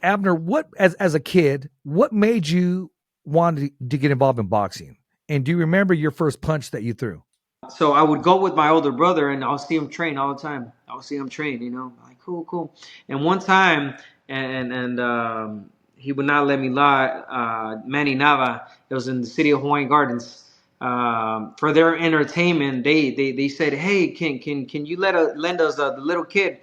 Abner, what as a kid, what made you want to get involved in boxing? And do you remember your first punch that you threw? So I would go with my older brother, and I'll see him train all the time. I'll see him train, like cool, cool. And one time, and he would not let me lie. Manny Nava, it was in the city of Hawaiian Gardens. For their entertainment, they said, "Hey, can you lend us the little kid?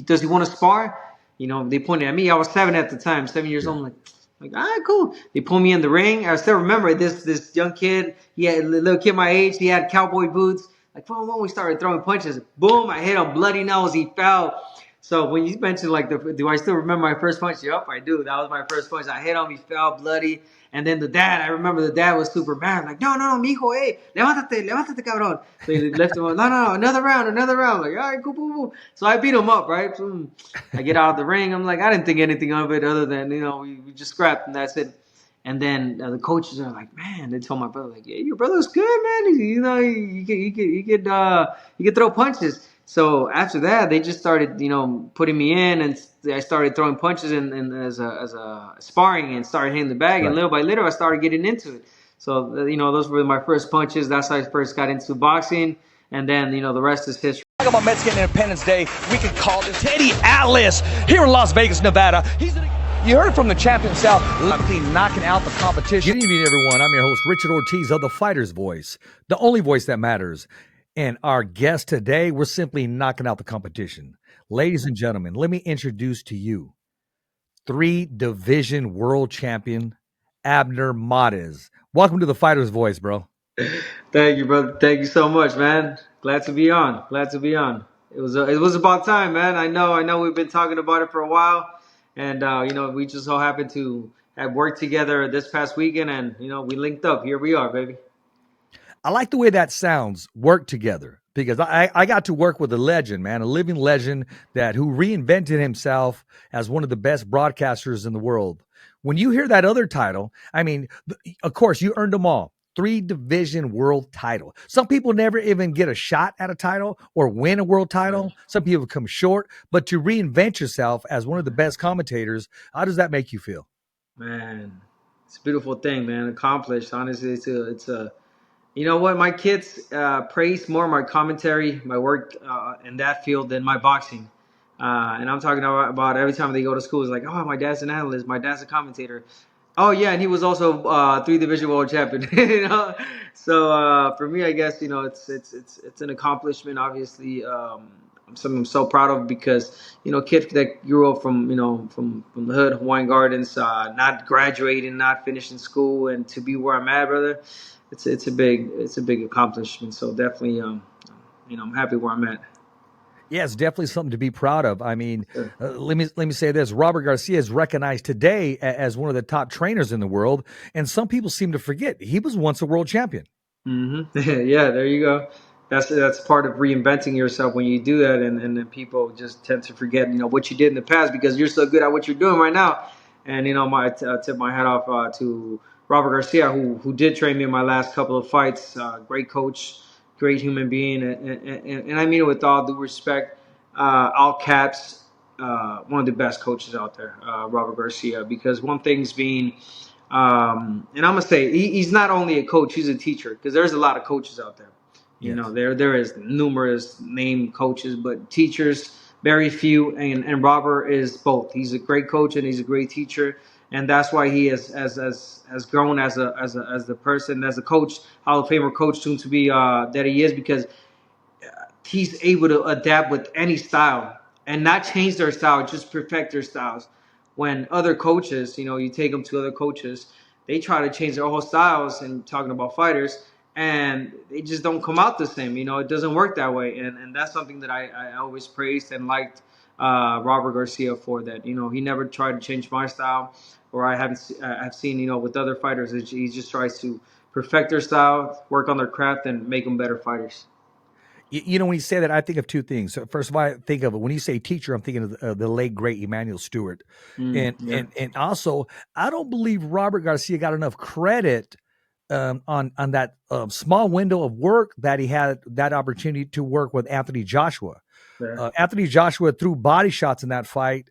Does he want to spar?" They pointed at me. I was 7 at the time, 7 years Yeah. old. I'm like, all right, cool. They pulled me in the ring. I still remember this young kid. He had a little kid my age. He had cowboy boots. Like, boom, boom. We started throwing punches. Boom! I hit him. Bloody nose. He fell. So when you mentioned like do I still remember my first punch? Yep, I do. That was my first punch. I hit him. He fell bloody. And then the dad, I remember the dad was super mad. Like, no, mijo, hey, levántate, cabrón. So he lifted him up. No, another round. Like, all right, cool, cool, cool. So I beat him up, right? So I get out of the ring. I'm like, I didn't think anything of it other than, we just scrapped and that's it. And then the coaches are like, man, they told my brother, like, yeah, your brother's good, man. He could throw punches. So after that, they just started, putting me in, and I started throwing punches and as a sparring, and started hitting the bag. And Right. little by little, I started getting into it. So those were my first punches. That's how I first got into boxing. And then the rest is history. Talk about Mexican Independence Day. We could call this Teddy Atlas here in Las Vegas, Nevada. You heard from the champion himself, likely knocking out the competition. Good evening, everyone. I'm your host, Richard Ortiz of The Fighter's Voice, the only voice that matters. And our guest today, we're simply knocking out the competition. Ladies and gentlemen, let me introduce to you 3-division world champion, ABNER MARES. Welcome to The Fighter's Voice, bro. Thank you, brother. Thank you so much, man. Glad to be on. It was about time, man. I know. We've been talking about it for a while, and we just so happened to have worked together this past weekend, and we linked up. Here we are, baby. I like the way that sounds, work together, because I got to work with a legend, man, a living legend who reinvented himself as one of the best broadcasters in the world. When you hear that other title, I mean, of course, you earned them all. 3-division world title. Some people never even get a shot at a title or win a world title. Some people come short, but to reinvent yourself as one of the best commentators, how does that make you feel? Man, it's a beautiful thing, man. Accomplished. Honestly, it's a you know what? My kids praise more my commentary, my work in that field than my boxing. And I'm talking about every time they go to school, it's like, oh, my dad's an analyst, my dad's a commentator. Oh yeah, and he was also 3-division world champion. So for me, I guess it's an accomplishment. Obviously, something I'm so proud of because kid that grew up from the hood, Hawaiian Gardens, not graduating, not finishing school, and to be where I'm at, brother. It's a big accomplishment. So definitely, I'm happy where I'm at. Yeah, it's definitely something to be proud of. I mean, let me say this: Robert Garcia is recognized today as one of the top trainers in the world, and some people seem to forget he was once a world champion. Yeah, there you go. That's part of reinventing yourself when you do that, and then people just tend to forget what you did in the past because you're so good at what you're doing right now. And I tip my hat off to Robert Garcia, who did train me in my last couple of fights. Great coach, great human being, and I mean it with all due respect. All caps, one of the best coaches out there, Robert Garcia. Because one thing's being and I'm gonna say he's not only a coach, he's a teacher because there's a lot of coaches out there. Yes. There is numerous named coaches, but teachers very few. And Robert is both. He's a great coach and he's a great teacher, and that's why he has grown as the person, as a coach, Hall of Famer coach soon to be that he is, because he's able to adapt with any style and not change their style, just perfect their styles. When other coaches, you take them to other coaches, they try to change their whole styles, and talking about fighters, and they just don't come out the same. It doesn't work that way. And that's something that I always praised and liked Robert Garcia for, that, he never tried to change my style, or I've seen, with other fighters, he just tries to perfect their style, work on their craft, and make them better fighters. When you say that, I think of two things. So first of all, I think of it when you say teacher, I'm thinking of the late great Emmanuel Stewart, Yeah. and also I don't believe Robert Garcia got enough credit on that small window of work that he had that opportunity to work with Anthony Joshua. Yeah. Anthony Joshua threw body shots in that fight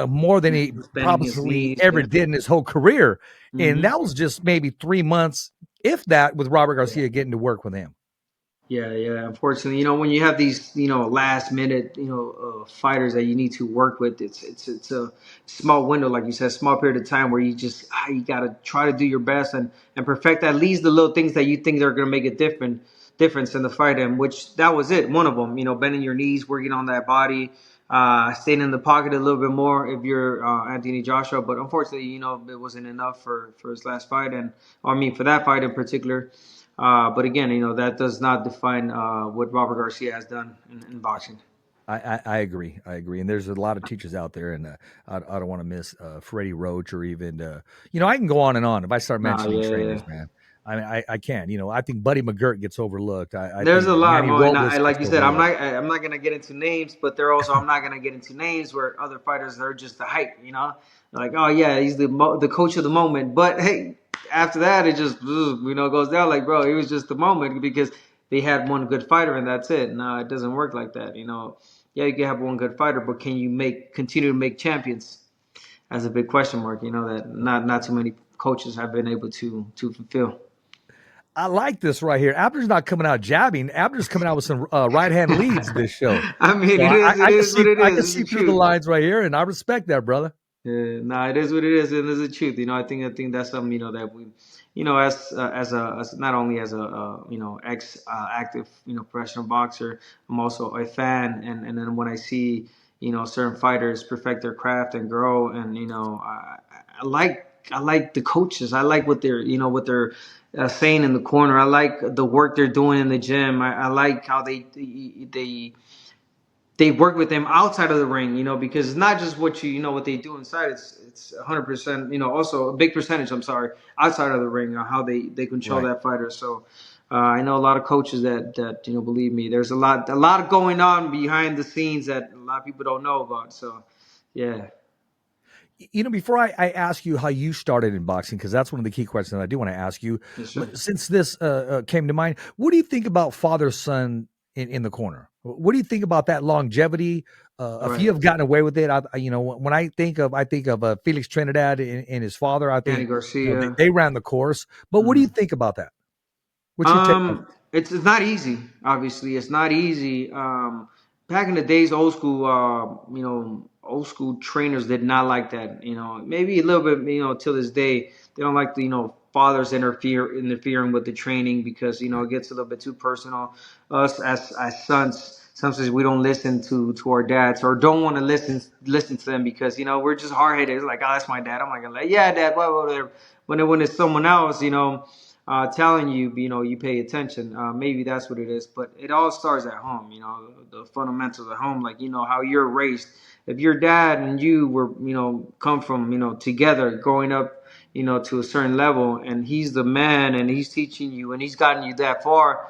more than he bending his probably knees. ever Yeah. did in his whole career. And Hmm. that was just maybe 3 months, if that, with Robert Garcia getting to work with him. Yeah. Unfortunately, when you have these, last minute, fighters that you need to work with, it's a small window, like you said, small period of time where you just you gotta try to do your best and perfect at least the little things that you think are gonna make a difference in the fight, and which that was it. One of them, bending your knees, working on that body, staying in the pocket a little bit more if you're Anthony Joshua. But unfortunately, it wasn't enough for his last fight, for that fight in particular. But again, that does not define what Robert Garcia has done in boxing. I agree. I agree. And there's a lot of teachers out there, and I don't want to miss Freddie Roach or even, I can go on and on if I start Nah, mentioning yeah. trainers, man. I mean, I can. I think Buddy McGirt gets overlooked. I There's think a lot Manny more, and I Robles like gets you said, overlooked. I'm not gonna get into names, but I'm not gonna get into names where other fighters are just the hype, like, oh yeah, he's the coach of the moment, but hey, after that it just goes down. Like, bro, it was just the moment because they had one good fighter and that's it. No, it doesn't work like that. Yeah, you can have one good fighter, but can you continue to make champions? That's a big question mark. That not too many coaches have been able to fulfill. I like this right here. Abner's not coming out jabbing. Abner's coming out with some right hand leads this show. I mean, So it I can is see what it I can is. It's see the through the truth. lines right here, and I respect that, brother. Yeah, no, it is what it is, and it's the truth. I think that's something that we, as not only as a ex active professional boxer, I'm also a fan, and then when I see certain fighters perfect their craft and grow, and I like the coaches. I like what they're saying in the corner. I like the work they're doing in the gym. I like how they work with them outside of the ring, because it's not just what they do inside. It's 100%, also a big percentage. I'm sorry, outside of the ring, how they control Right. that fighter. So I know a lot of coaches that believe me, there's a lot going on behind the scenes that a lot of people don't know about. So yeah. Before I ask you how you started in boxing, because that's one of the key questions I do want to ask you, Yes, sir. since this came to mind, what do you think about father son in the corner? What do you think about that longevity? If you Right. have gotten away with it, when I think of Felix Trinidad and his father, I Danny think Garcia. they ran the course. But what do you Mm. think about that? What's your take on It's not easy. Obviously, it's not easy. Back in the days, old school trainers did not like that. Maybe a little bit. Till this day, they don't like the fathers interfering with the training because it gets a little bit too personal. Us as sons, sometimes we don't listen to our dads or don't want to listen to them because we're just hard headed. It's like, oh, that's my dad. I'm not gonna like, yeah, dad, whatever. When it's someone else, telling you, you pay attention. Maybe that's what it is, but it all starts at home. The fundamentals at home, like how you're raised. If your dad and you were, come from, together, growing up, to a certain level, and he's the man, and he's teaching you, and he's gotten you that far.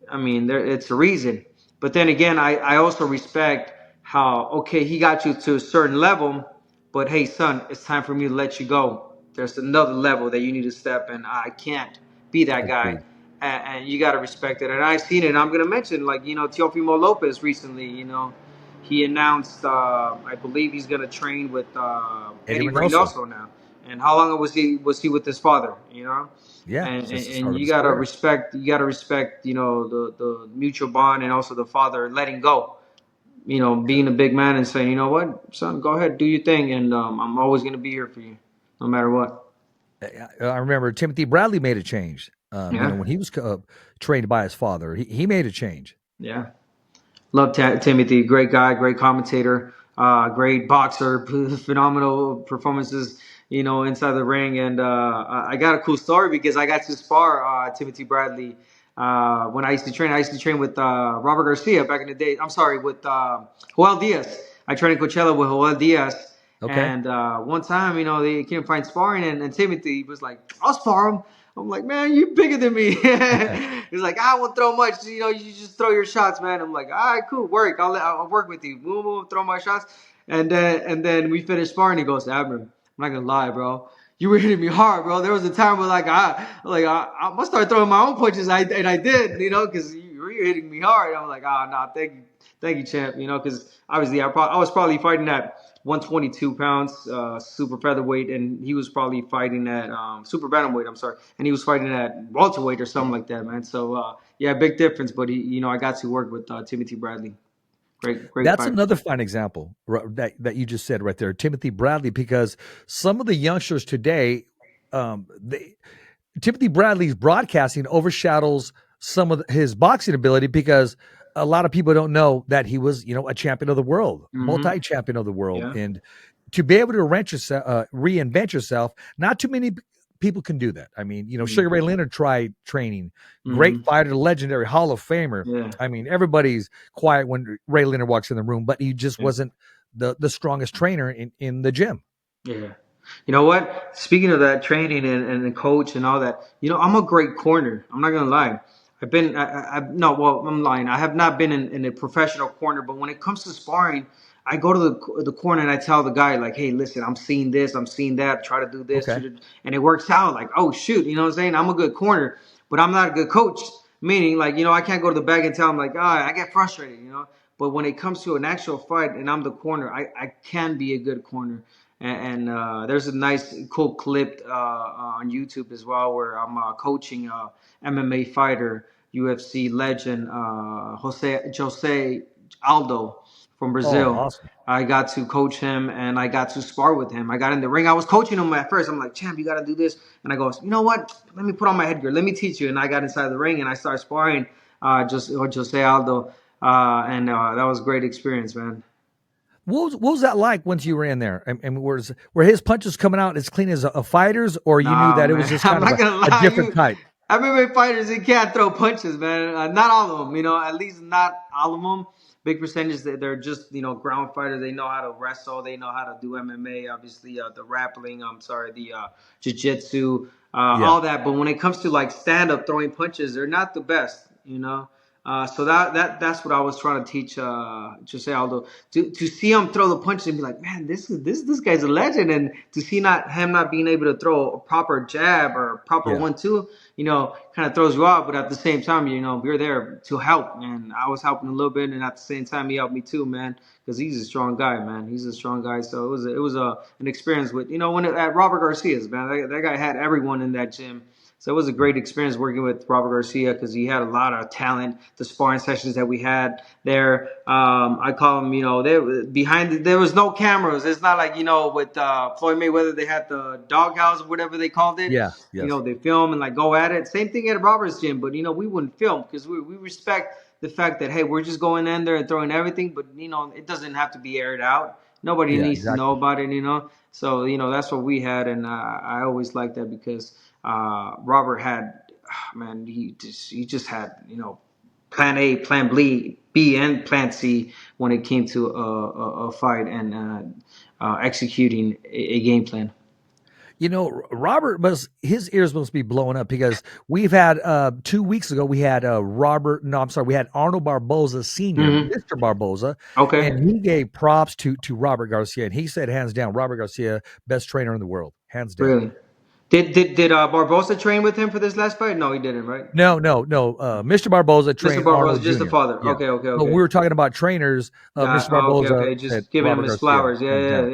I mean, it's a reason. But then again, I also respect how, okay, he got you to a certain level, but hey, son, it's time for me to let you go. There's another level that you need to step in. I can't be that guy. Agreed. And you got to respect it. And I've seen it. I'm going to mention, like, Teofimo Lopez recently, he announced, I believe he's going to train with Eddie Eddie Reynoso? Reynoso now. And how long was he with his father? Yeah, And, since and, the start and of you his gotta career. respect the mutual bond and also the father letting go, being a big man and saying, you know what, son, go ahead, do your thing, and I'm always gonna be here for you no matter what. I remember Timothy Bradley made a change. Yeah. When he was trained by his father, he made a change. Yeah. Love Timothy, great guy, great commentator, great boxer, phenomenal performances, inside the ring. And I got a cool story because I got to spar Timothy Bradley when I used to train. I used to train with Robert Garcia back in the day. I'm sorry, with Joel Diaz. I trained in Coachella with Joel Diaz. Okay. And one time, they couldn't find sparring, and Timothy was like, I'll spar him. I'm like, man, you bigger than me. He's like, I won't throw much. You just throw your shots, man. I'm like, all right, cool, work. I'll work with you. Boom, boom, throw my shots. And then we finished sparring. He goes, Abner, I'm not gonna lie, bro. You were hitting me hard, bro. There was a time where I'm gonna start throwing my own punches. And I did, because you were hitting me hard. I'm like, oh no, thank you, champ. Because obviously I was probably fighting at 122 pounds, super featherweight, and he was probably fighting at super bantamweight. I'm sorry, and he was fighting at welterweight or something like that, man. So yeah, big difference. But I got to work with Timothy Bradley. Great That's fighter. another fine example that you just said right there, Timothy Bradley, because some of the youngsters today, Timothy Bradley's broadcasting overshadows some of his boxing ability because a lot of people don't know that he was, a champion of the world, multi-champion of the world, Yeah. and to be able to reinvent yourself, not too many people can do that. I mean, Sugar Ray Leonard tried training, great fighter, legendary Hall of Famer. Yeah. I mean, everybody's quiet when Ray Leonard walks in the room, but he just wasn't the strongest trainer in the gym. Yeah. You know what? Speaking of that training and the coach and all that, I'm a great corner. I'm not gonna lie. No, well, I'm lying. I have not been in a professional corner, but when it comes to sparring, I go to the corner and I tell the guy like, hey, listen, I'm seeing this, I'm seeing that, try to do this, Okay. and it works out. Like, oh shoot, you know what I'm saying? I'm a good corner, but I'm not a good coach. Meaning, like, I can't go to the bag and tell him like, I get frustrated. But when it comes to an actual fight and I'm the corner, I can be a good corner. And there's a nice, cool clip on YouTube as well where I'm coaching a MMA fighter, UFC legend, Jose Aldo from Oh, Brazil. awesome. I got to coach him and I got to spar with him. I got in the ring. I was coaching him at first. I'm like, champ, you got to do this. And I go, you know what? Let me put on my headgear. Let me teach you. And I got inside the ring and I started sparring Jose Aldo. And that was a great experience, man. What was that like once you were in there? And were his punches coming out as clean as a fighter's, or you knew Nah, that it man. was just I'm kind of not gonna a lie. different type? MMA fighters, they can't throw punches, man. Not all of them, at least not all of them. Big percentage, they're just, ground fighters. They know how to wrestle. They know how to do MMA, obviously, the grappling, the jiu-jitsu, Yeah, all that. But when it comes to, like, stand-up throwing punches, they're not the best. So that's what I was trying to teach Jose Aldo to see him throw the punches and be like, man, this guy's a legend, and to see him not being able to throw a proper jab or proper yeah. 1-2, kind of throws you off. But at the same time, we're there to help, and I was helping a little bit, and at the same time, he helped me too, man, because he's a strong guy, man. He's a strong guy. So it was an experience with at Robert Garcia's, man. That guy had everyone in that gym. So it was a great experience working with Robert Garcia because he had a lot of talent. The sparring sessions that we had there, I call them, there was no cameras. It's not like, with Floyd Mayweather, they had the doghouse or whatever they called it. Yeah, yes. They film and like go at it. Same thing at Robert's gym, but, we wouldn't film because we respect the fact that, hey, we're just going in there and throwing everything, but, it doesn't have to be aired out. Nobody Yeah, needs to know exactly. about it. So, that's what we had. And I always liked that because Robert had, man, he just had, plan A, plan B, and plan C when it came to a fight and executing a game plan. Robert his ears must be blowing up because we've had 2 weeks ago we had we had Arnold Barboza Sr., Mr. Barboza, Okay. and he gave props to Robert Garcia, and he said hands down, Robert Garcia, best trainer in the world, hands down. Really? Did Barbosa train with him for this last fight? No, he didn't, right? No. Mr. Barboza Mr. trained Barbosa, Arnold just the Jr. father. Yeah, Okay. but we were talking about trainers. Mr. Okay, Barboza okay. said Just giving him Robert his Garcia, flowers. hands down.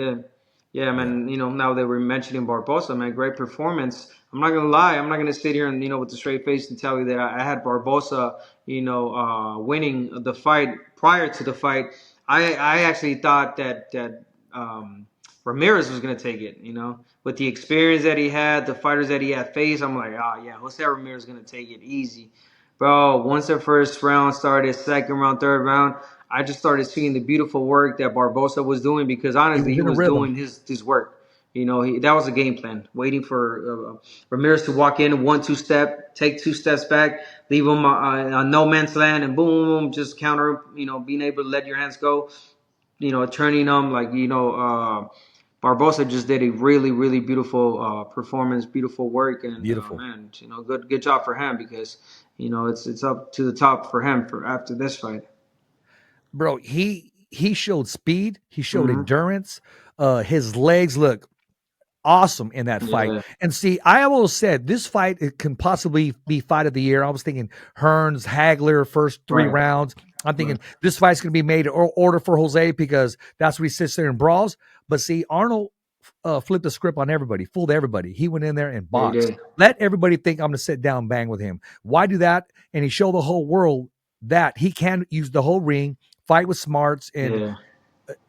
Yeah, Yeah, man. Now that we're mentioning Barbosa, man, great performance. I'm not gonna lie. I'm not gonna sit here and with a straight face and tell you that I had Barbosa, winning the fight. Prior to the fight, I actually thought that Ramirez was gonna take it. With the experience that he had, the fighters that he had faced, I'm like, yeah, Jose Ramirez is gonna take it easy. Bro, once the first round started, second round, third round, I just started seeing the beautiful work that Barbosa was doing because he honestly, was he in a was rhythm. doing his work. That was a game plan, waiting for Ramirez to walk in, 1-2 step, take 2 steps back, leave him on no man's land, and boom, boom, boom, just counter. Being able to let your hands go. Turning them like Barbosa just did a really, really beautiful performance, beautiful work, and Beautiful. man, good job for him because it's up to the top for him for after this fight. Bro, he showed speed, he showed Mm-hmm. endurance. His legs look awesome in that fight. Yeah, And see, I almost said this fight, it can possibly be fight of the year. I was thinking Hearns, Hagler, first 3 right. rounds. I'm thinking this fight's going to be made or order for Jose because that's what he sits there and brawls. But see, Arnold flipped the script on everybody, fooled everybody. He went in there and Yeah, he boxed. did. Let everybody think I'm going to sit down and bang with him. Why do that? And he showed the whole world that he can use the whole ring, fight with smarts, and Yeah.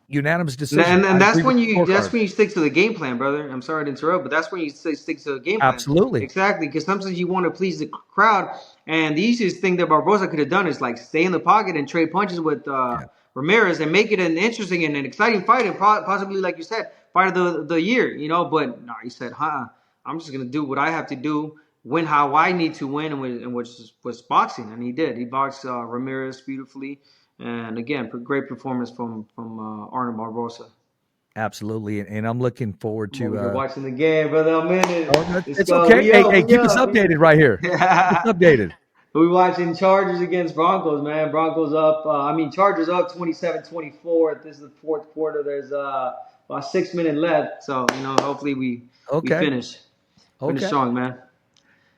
unanimous decision. And I that's agree with when the you scorecard. stick to the game plan, brother. I'm sorry to interrupt, but that's when you stick to the game plan. Absolutely. Exactly, because sometimes you want to please the crowd, and the easiest thing that Barboza could have done is like stay in the pocket and trade punches with Yeah. Ramirez and make it an interesting and an exciting fight, and possibly, like you said, fight of the year. But no, he said, I'm just gonna do what I have to do, win how I need to win, and which was boxing, and he did. He boxed Ramirez beautifully. And again, great performance from Arnold Barboza. Absolutely. And I'm looking forward I'm over here to watching the game, brother. I'm in it. Let's it's go. okay. We Hey, up. hey, We keep us up. updated right here. Keep us updated. We watching Chargers against Broncos, man. Broncos up. Chargers up 27-24. This is the fourth quarter. There's about 6 minutes left. So hopefully we Okay. finish Okay. strong, man.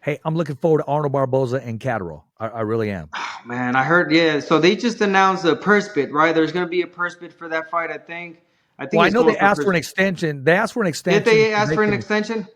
Hey, I'm looking forward to Arnold Barboza and Catterall. I really am. Man, I heard. Yeah. So they just announced a purse bid, right? There's gonna be a purse bid for that fight. I think Well, I it's know going they for asked for purse. an extension. They asked for an Did extension. they so ask for an can, extension?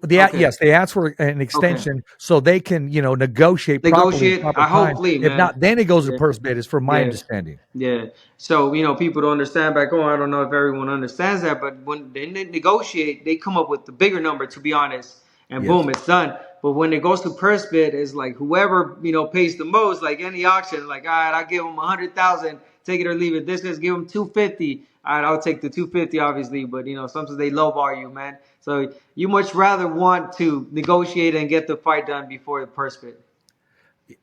Yes, they asked for an extension so they can, negotiate properly in proper I time. hopefully, If man. not, then it goes to Yeah. purse bid, is from my Yeah. understanding. Yeah. So, people don't understand back home. I don't know if everyone understands that, but when they negotiate, they come up with the bigger number, to be honest, and Yes. boom, it's done. But when it goes to purse bid, it's like whoever, pays the most, like any auction, like, all right, I'll give them 100,000, take it or leave it. This guy's give them 250. All right, I'll take the 250, obviously, but sometimes they lowball you, man. So you much rather want to negotiate and get the fight done before the purse bid.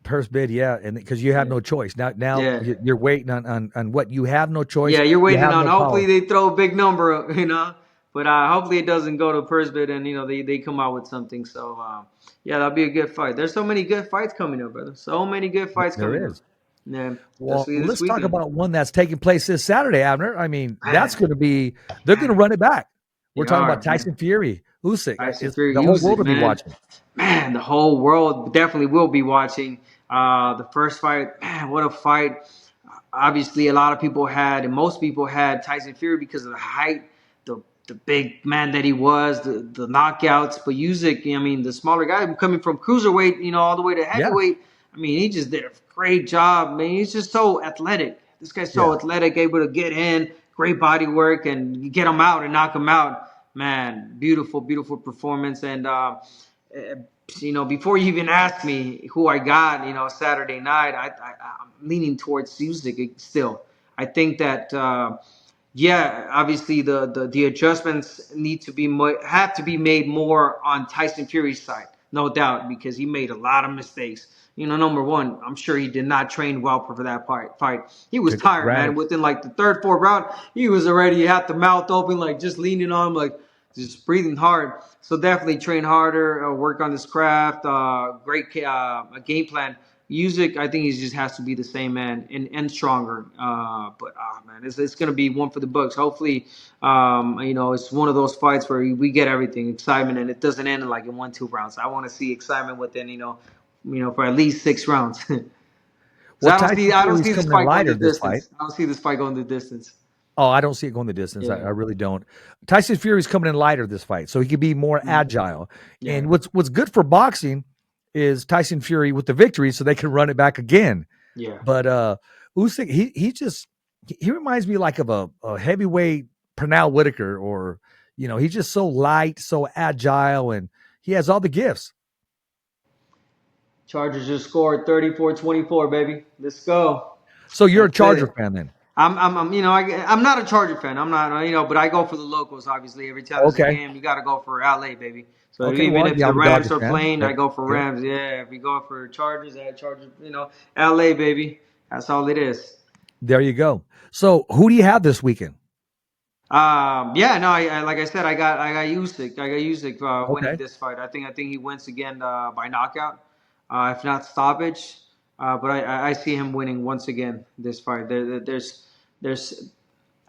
Purse bid, yeah, and because you have no choice. Now Yeah. you're waiting on what you have no choice. Yeah, you're You waiting have on. no Hopefully, power. they throw a big number, but hopefully it doesn't go to purse bid, and they come out with something. So yeah, that'll be a good fight. There's so many good fights coming up, brother. So many good fights coming There up. is. Yeah, Well, especially this let's talk weekend. about one that's taking place this Saturday, Abner. I mean, that's Man, going to be, they're going to run it back. they We're talking about are, man. Tyson Fury, Usyk. Tyson It's, Fury, the whole world Usyk, will be man. watching. Man, the whole world definitely will be watching. The first fight, man, what a fight. Obviously, a lot of people had, and most people had Tyson Fury because of the height, the big man that he was, the knockouts. But Usyk, the smaller guy coming from cruiserweight, all the way to Yeah. heavyweight. He just did a great job, man. He's just so athletic. This guy's so Yeah. athletic, able to get in, great body work, and get him out and knock him out. Man, beautiful, beautiful performance. And before you even ask me who I got, Saturday night, I'm leaning towards Usyk still. I think that, yeah, obviously the adjustments have to be made more on Tyson Fury's side, no doubt, because he made a lot of mistakes. Number one, I'm sure he did not train well for that fight. He was Took it for tired, man. granted. Within like the third, fourth round, he was already had the mouth open, like just leaning on him, like just breathing hard. So definitely train harder, work on his craft. Great game plan. Usyk, I think he just has to be the same man and stronger. But man, it's gonna be one for the books. Hopefully, it's one of those fights where we get everything excitement and it doesn't end in like in 1-2 rounds. I want to see excitement within for at least 6 rounds. Well, I Tyson don't Fury's see this coming in fight going lighter the this fight. distance. I don't see this fight going the distance. Oh, I don't see it going the distance. I Yeah. really don't. Tyson Fury's coming in lighter this fight, so he could be more agile. Yeah. And what's good for boxing is Tyson Fury with the victory, so they can run it back again. Yeah. But Usyk, he reminds me like of a heavyweight Pernell Whitaker, or he's just so light, so agile, and he has all the gifts. Chargers just scored 34-24, baby. Let's go. So you're a That's Charger it. fan then? I'm not a Charger fan. I'm not, but I go for the locals. Obviously, every time there's a Okay. game, you got to go for LA, baby. So Okay. even Well, if yeah, the I'm a Rams Dodger are fan. playing, Yep. I go for Yep. Rams. Yeah, if we go for Chargers, Chargers. LA, baby. That's all it is. There you go. So who do you have this weekend? Yeah, no, I like I said, I got Usyk. I got Usyk winning Okay. this fight. I think he wins again by knockout, if not stoppage. But I see him winning once again this fight. There's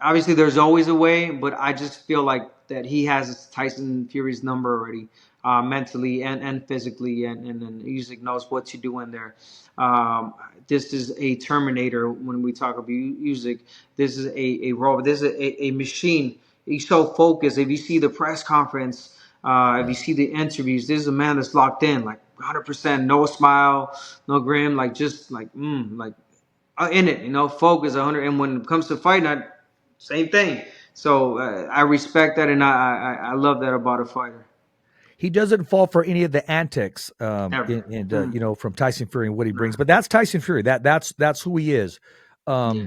obviously there's always a way, but I just feel like that he has Tyson Fury's number already, mentally and physically, and Usyk knows what to do in there. This is a Terminator when we talk about Usyk. This is a robot. This is a machine. he's so focused. If you see the press conference, if you see the interviews, this is a man that's locked in, like 100%, no smile, no grin, like just like like in it, focus 100. And when it comes to fighting, same thing. So I respect that, and I love that about a fighter. He doesn't fall for any of the antics, Ever. from Tyson Fury and what he brings. But that's Tyson Fury. That's who he is. Yeah.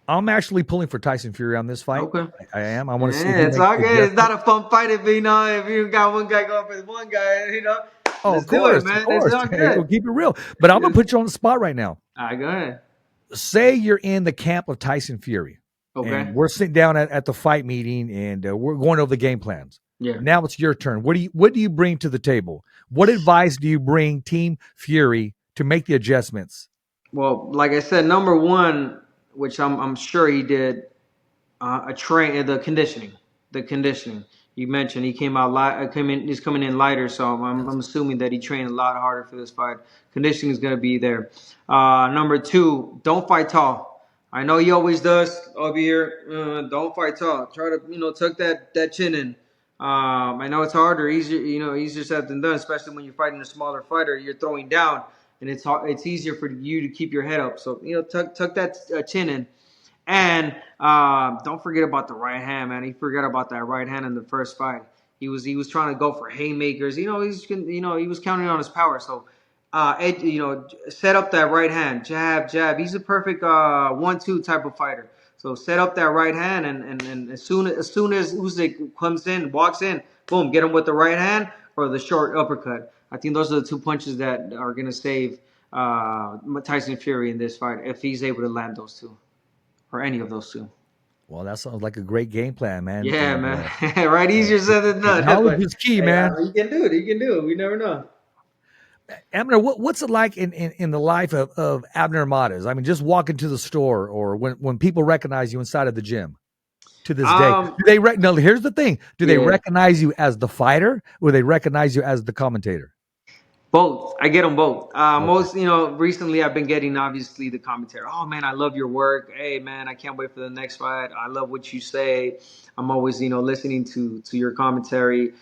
I'm actually pulling for Tyson Fury on this fight. Okay. I am. I want to see. Yeah, it's all good. It's not a fun fight if you got one guy going for one guy, Oh, let's of do it, course, man. of course. It's all Hey, we'll good. keep it real. But I'm gonna put you on the spot right now. All right, go ahead. Say you're in the camp of Tyson Fury. Okay. And we're sitting down at the fight meeting, and we're going over the game plans. Yeah. Now it's your turn. What do you bring to the table? What advice do you bring Team Fury to make the adjustments? Well, like I said, number one, which I'm sure he did, the conditioning. The conditioning. You mentioned he came out light. He's coming in lighter, so I'm assuming that he trained a lot harder for this fight. Conditioning is going to be there. Number two, don't fight tall. I know he always does over here. Don't fight tall. Try to tuck that chin in. I know it's harder, easier said than done, especially when you're fighting a smaller fighter. You're throwing down, and it's easier for you to keep your head up. So tuck that chin in. And don't forget about the right hand, man. He forgot about that right hand in the first fight. He was trying to go for haymakers. He was counting on his power. So, set up that right hand, jab, jab. He's a perfect 1-2 type of fighter. So set up that right hand, and as soon as Usyk comes in, walks in, boom, get him with the right hand or the short uppercut. I think those are the two punches that are gonna save Tyson Fury in this fight if he's able to land those two. Or any of those two. Well, that sounds like a great game plan, man. Yeah, and, man. Right, easier said than done. Knowledge is key, man. You can do it. You can do it. We never know. Abner, what's it like in the life of ABNER MARES? I mean, just walking to the store or when people recognize you inside of the gym to this day. Do they no, here's the thing. Do they recognize you as the fighter or they recognize you as the commentator? Both. I get them both. Most, recently I've been getting obviously the commentary. Oh man, I love your work. Hey man, I can't wait for the next fight. I love what you say. I'm always, listening to your commentary.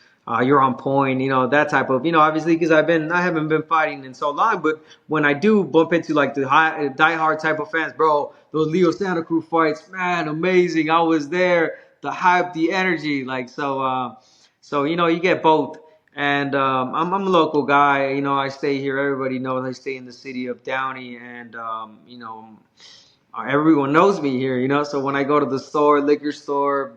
You're on point, that type of, obviously because I haven't been fighting in so long, but when I do bump into like the diehard type of fans, bro, those Leo Santa Cruz fights, man, amazing. I was there, the hype, the energy, like, so you get both. And I'm a local guy. I stay here. Everybody knows I stay in the city of Downey, and everyone knows me here. So when I go to the store, liquor store,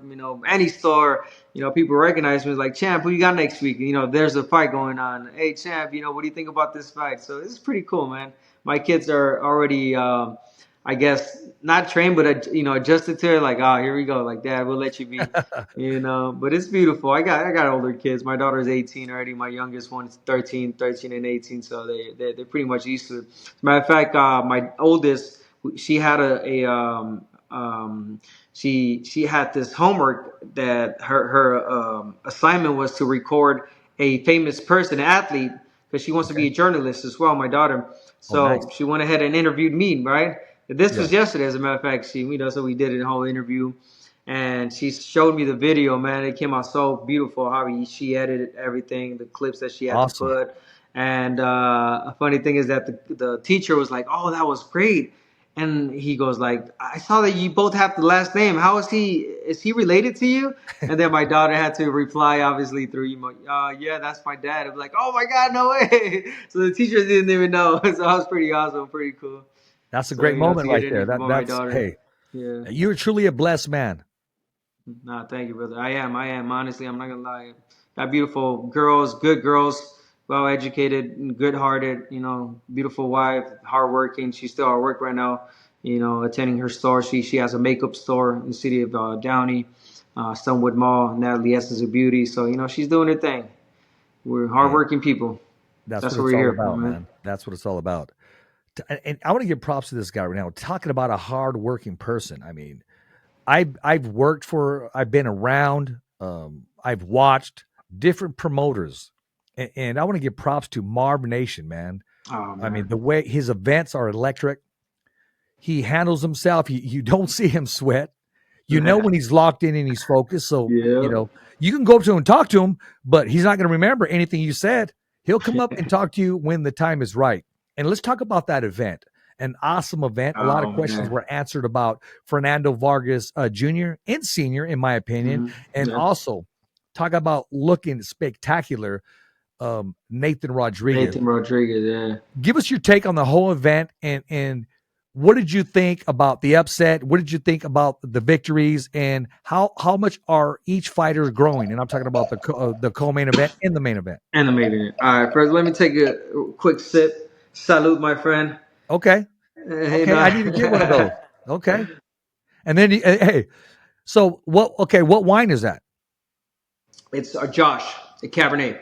any store, people recognize me. It's like, Champ, who you got next week? There's a fight going on. Hey, Champ, what do you think about this fight? So it's pretty cool, man. My kids are already, I guess, not trained, but adjusted to it. Like, oh, here we go. Like, Dad, we'll let you be. But it's beautiful. I got older kids. My daughter's 18 already. My youngest one's 13 and 18. So they're pretty much used to it. As a matter of fact, my oldest, she had she had this homework that her assignment was to record a famous person, an athlete, because she wants to be a journalist as well. My daughter. So nice. She went ahead and interviewed me, right? This was yesterday, as a matter of fact. So we did a whole interview, and she showed me the video. Man, it came out so beautiful. How she edited everything, the clips that she had to put. And a funny thing is that the teacher was like, "Oh, that was great." And he goes like, "I saw that you both have the last name. How is he? Is he related to you?" And then my daughter had to reply, obviously through emo. Yeah, that's my dad. I'm like, "Oh my God, no way!" So the teachers didn't even know. So that was pretty awesome, pretty cool. That's a great moment right there. That's hey, yeah. You're truly a blessed man. Nah, thank you, brother. I am. Honestly, I'm not gonna lie. Got beautiful girls, good girls, well educated, good hearted. Beautiful wife, hardworking. She's still at work right now. Attending her store. She has a makeup store in the city of Downey, Sunwood Mall. Natalie Essence of Beauty. So she's doing her thing. We're hardworking people. That's what we're here about, man. That's what it's all about. And I want to give props to this guy right now. Talking about a hardworking person. I mean, I've been around. I've watched different promoters, and I want to give props to Marv Nation, man. Oh, man. I mean, the way his events are electric. He handles himself. You don't see him sweat. You know when he's locked in and he's focused. So, Yeah. you can go up to him and talk to him, but he's not going to remember anything you said. He'll come up and talk to you when the time is right. And let's talk about that event. An awesome event. A lot of questions were answered about Fernando Vargas Jr. and Sr., in my opinion. And also talk about looking spectacular, Nathan Rodriguez. Yeah. Give us your take on the whole event, and what did you think about the upset? What did you think about the victories, and how much are each fighter growing? And I'm talking about the co-main event and the main event. And the main event. All right, first let me take a quick sip. Salute, my friend. Okay. I need to get one of those. Okay. And then, hey, so what wine is that? It's Josh, a Cabernet.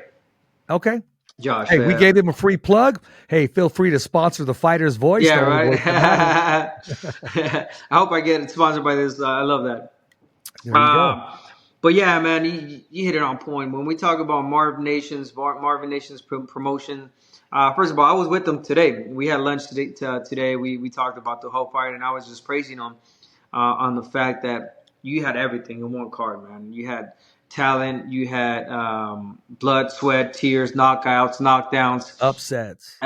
Okay. Josh. Hey, we gave him a free plug. Hey, feel free to sponsor the Fighter's Voice. Yeah, right. I hope I get sponsored by this. I love that. There you go. But yeah, man, you hit it on point. When we talk about Marvin Nation's promotion, first of all, I was with them today. We had lunch today. We talked about the whole fight, and I was just praising them on the fact that you had everything in one card, man. You had talent, you had blood, sweat, tears, knockouts, knockdowns, upsets,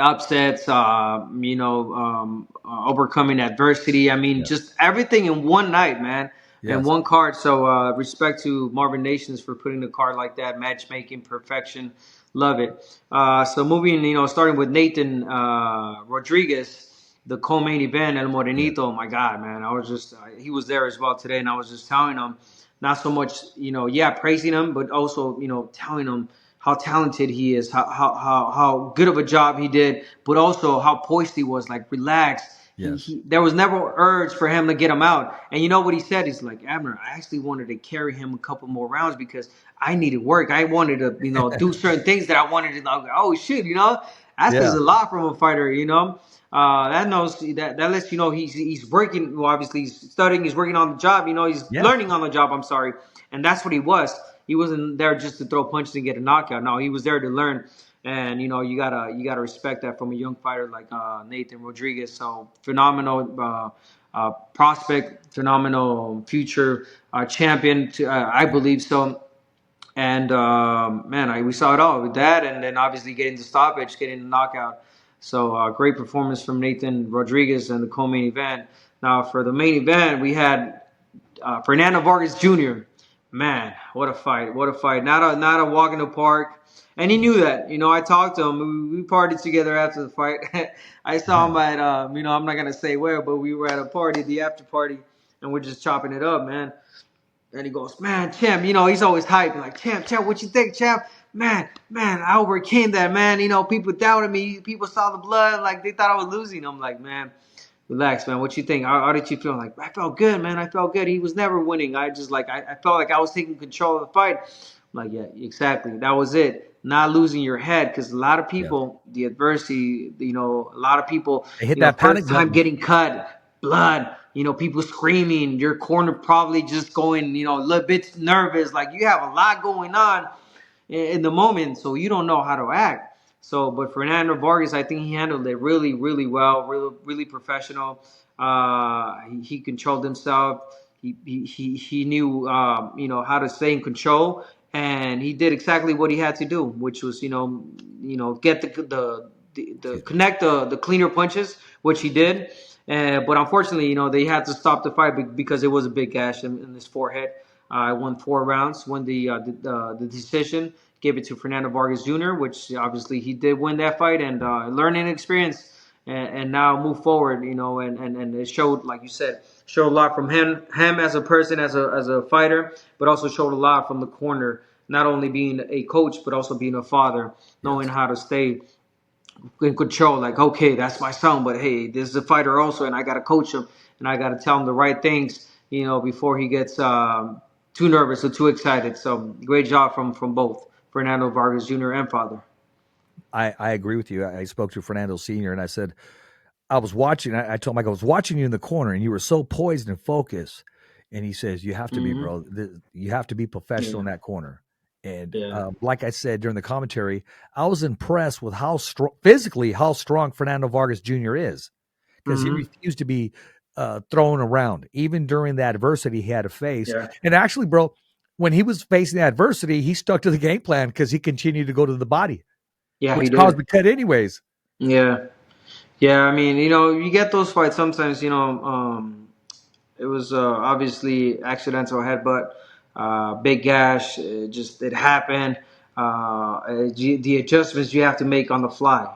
overcoming adversity. I mean, just everything in one night, man. Yes. And one card. So respect to Marvin Nations for putting the card like that. Matchmaking, perfection. Love it. So moving, starting with Nathan Rodriguez, the co-main event, El Morenito. Oh my God, man. I was just, he was there as well today. And I was just telling him, not so much, praising him, but also, telling him how talented he is, how good of a job he did, but also how poised he was, like relaxed. Yes. There was never urge for him to get him out. And you know what he said? He's like, Abner, I actually wanted to carry him a couple more rounds because I needed work. I wanted to, do certain things that I wanted to. Oh shit, that says a lot from a fighter. That lets you know he's working. Well, obviously he's studying. He's working on the job. He's learning on the job. I'm sorry, and that's what he was. He wasn't there just to throw punches and get a knockout. No, he was there to learn. And you gotta respect that from a young fighter like Nathan Rodriguez. So phenomenal prospect, phenomenal future champion. I believe so. And we saw it all with that, and then obviously getting the stoppage, getting the knockout. So great performance from Nathan Rodriguez in the co-main event. Now for the main event, we had Fernando Vargas Jr. Man, what a fight! What a fight! Not a walk in the park. And he knew that. I talked to him. We partied together after the fight. I saw him at, I'm not going to say where, but we were at a party, the after party, and we're just chopping it up, man. And he goes, man, champ, he's always hyped. Like, champ, what you think, champ? Man, I overcame that, man. People doubted me. People saw the blood. Like, they thought I was losing. I'm like, man, relax, man. What you think? How did you feel? Like, I felt good, man. I felt good. He was never winning. I just, I felt like I was taking control of the fight. I'm like, yeah, exactly. That was it. Not losing your head, because a lot of people, the adversity, a lot of people, they hit that first time getting cut, blood, people screaming, your corner probably just going, a little bit nervous. Like, you have a lot going on in the moment, so you don't know how to act. So, but Fernando Vargas, I think he handled it really, really well, really, really professional. He controlled himself. He knew, how to stay in control. And he did exactly what he had to do, which was, get the connect the cleaner punches, which he did. But unfortunately, they had to stop the fight because it was a big gash in his forehead. I won 4 rounds, won the decision, gave it to Fernando Vargas Jr., which obviously he did win that fight, and learning experience, and now move forward, and it showed, like you said, showed a lot from him as a person, as a fighter, but also showed a lot from the corner, not only being a coach, but also being a father, knowing how to stay in control. Like, okay, that's my son, but hey, this is a fighter also, and I got to coach him, and I got to tell him the right things, before he gets too nervous or too excited. So great job from both Fernando Vargas Jr. and father. I agree with you. I spoke to Fernando Sr. and I said, I was watching. I told Mike, I was watching you in the corner, and you were so poised and focused. And he says, you have to be, bro. You have to be professional in that corner. And like I said during the commentary, I was impressed with how strong Fernando Vargas Jr. is, because he refused to be thrown around, even during the adversity he had to face. Yeah. And actually, bro, when he was facing the adversity, he stuck to the game plan because he continued to go to the body, Yeah, he which caused did. the cut anyways. Yeah. Yeah, I mean, you get those fights sometimes, it was obviously accidental headbutt, big gash. It happened. The adjustments you have to make on the fly.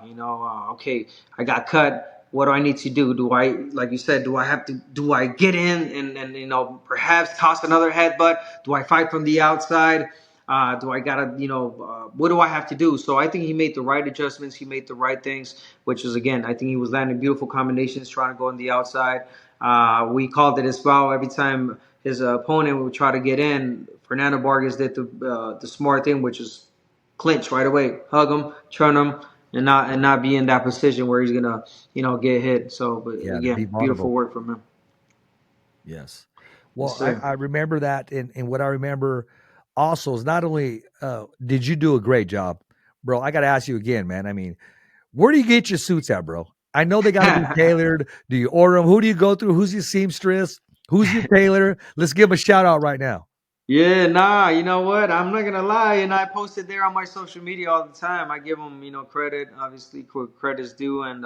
Okay, I got cut. What do I need to do? Do I, like you said, do I get in and perhaps toss another headbutt? Do I fight from the outside? Do I gotta, what do I have to do? So I think he made the right adjustments. He made the right things, which is, again, I think he was landing beautiful combinations, trying to go on the outside. We called it his foul every time his opponent would try to get in. Fernando Vargas did the smart thing, which is clinch right away, hug him, turn him, and not be in that position where he's gonna get hit. So, but Yeah, to be again, beautiful vulnerable. work from him. Yes. Yes, Well, sir. I remember that. And what I remember also is not only did you do a great job, bro, I got to ask you again, man. I mean, where do you get your suits at, bro? I know they got to be tailored. Do you order them? Who do you go through? Who's your seamstress? Who's your tailor? Let's give 'em a shout out right now. Yeah, nah, you know what? I'm not gonna lie, and I post it there on my social media all the time. I give them, credit, obviously, credit's due, and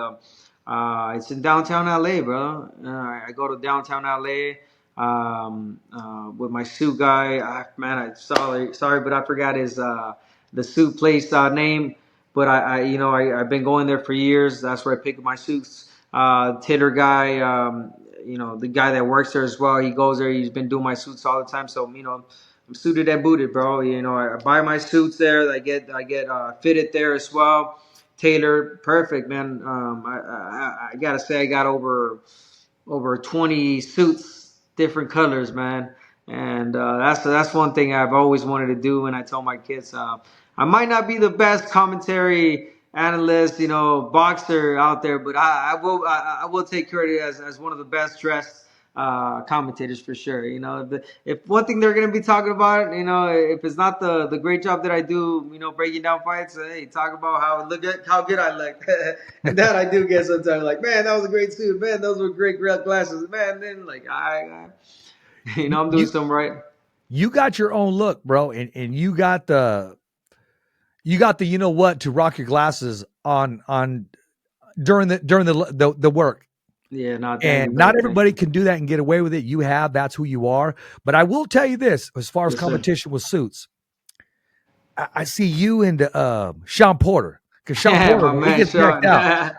it's in downtown LA, bro. I go to downtown LA with my suit guy. Man, I sorry, but I forgot his the suit place name. But I've been going there for years. That's where I pick up my suits. Tailor guy, the guy that works there as well. He goes there. He's been doing my suits all the time. So I'm suited and booted, bro. I buy my suits there. I get fitted there as well. Tailored, perfect, man. I gotta say I got over 20 suits, different colors, man. And that's one thing I've always wanted to do. And I told my kids, I might not be the best commentary analyst, boxer out there, but I will take credit as one of the best dressed commentators for sure. If one thing they're gonna be talking about, if it's not the great job that I do, breaking down fights, hey, talk about how good I look, and that I do get sometimes. Like, man, that was a great suit, man, those were great glasses, man. Then like You, I'm doing you something right. you got your own look, bro, and you got the you know what to rock your glasses on during the work. Yeah, no, thank you, And not brother. Thank everybody you. can do that and get away with it. You have, that's who you are. But I will tell you this, as far as Yes, sir. competition with suits, I see you and Sean Porter. Because Sean Porter, My when he man, gets decked Sean. out,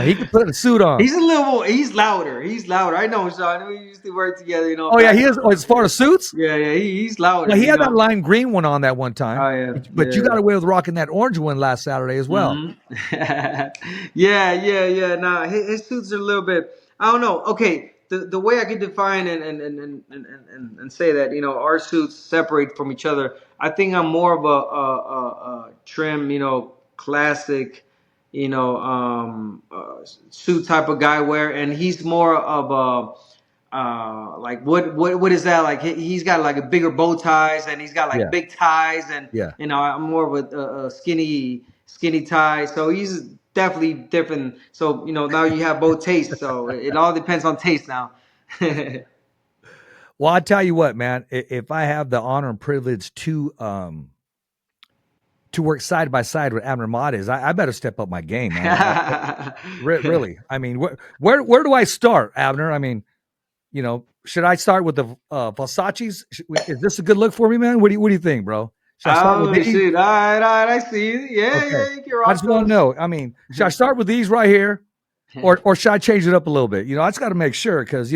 he can put a suit on. He's a little more. He's louder. He's louder. I know Sean. We used to work together, Oh yeah, back he in is. the Oh, as far as suits, Yeah, yeah. He's well, louder, he had that lime green one on that one time. Oh yeah, But you yeah. got away with rocking that orange one last Saturday as well. Yeah, yeah. Nah, his suits are a little bit. I don't know. Okay, the way I could define and say that our suits separate from each other. I think I'm more of a trim, classic, suit type of guy and he's more of a like what is that like? He's got like a bigger bow ties and he's got like Yeah, big ties and yeah. I'm more of a skinny tie. So he's definitely different. So now you have both tastes. So it all depends on taste now. Well, I tell you what, man. If I have the honor and privilege to work side by side with ABNER MARES, I better step up my game, man. Really. I mean, where do I start, Abner? I mean, should I start with the Versace's? Is this a good look for me, man? What do you think, bro? Should I start with Oh these? shit! All right, I see you. Yeah, Okay. yeah, you can I rock just want to those. know. I mean, should I start with these right here, or should I change it up a little bit? I just got to make sure because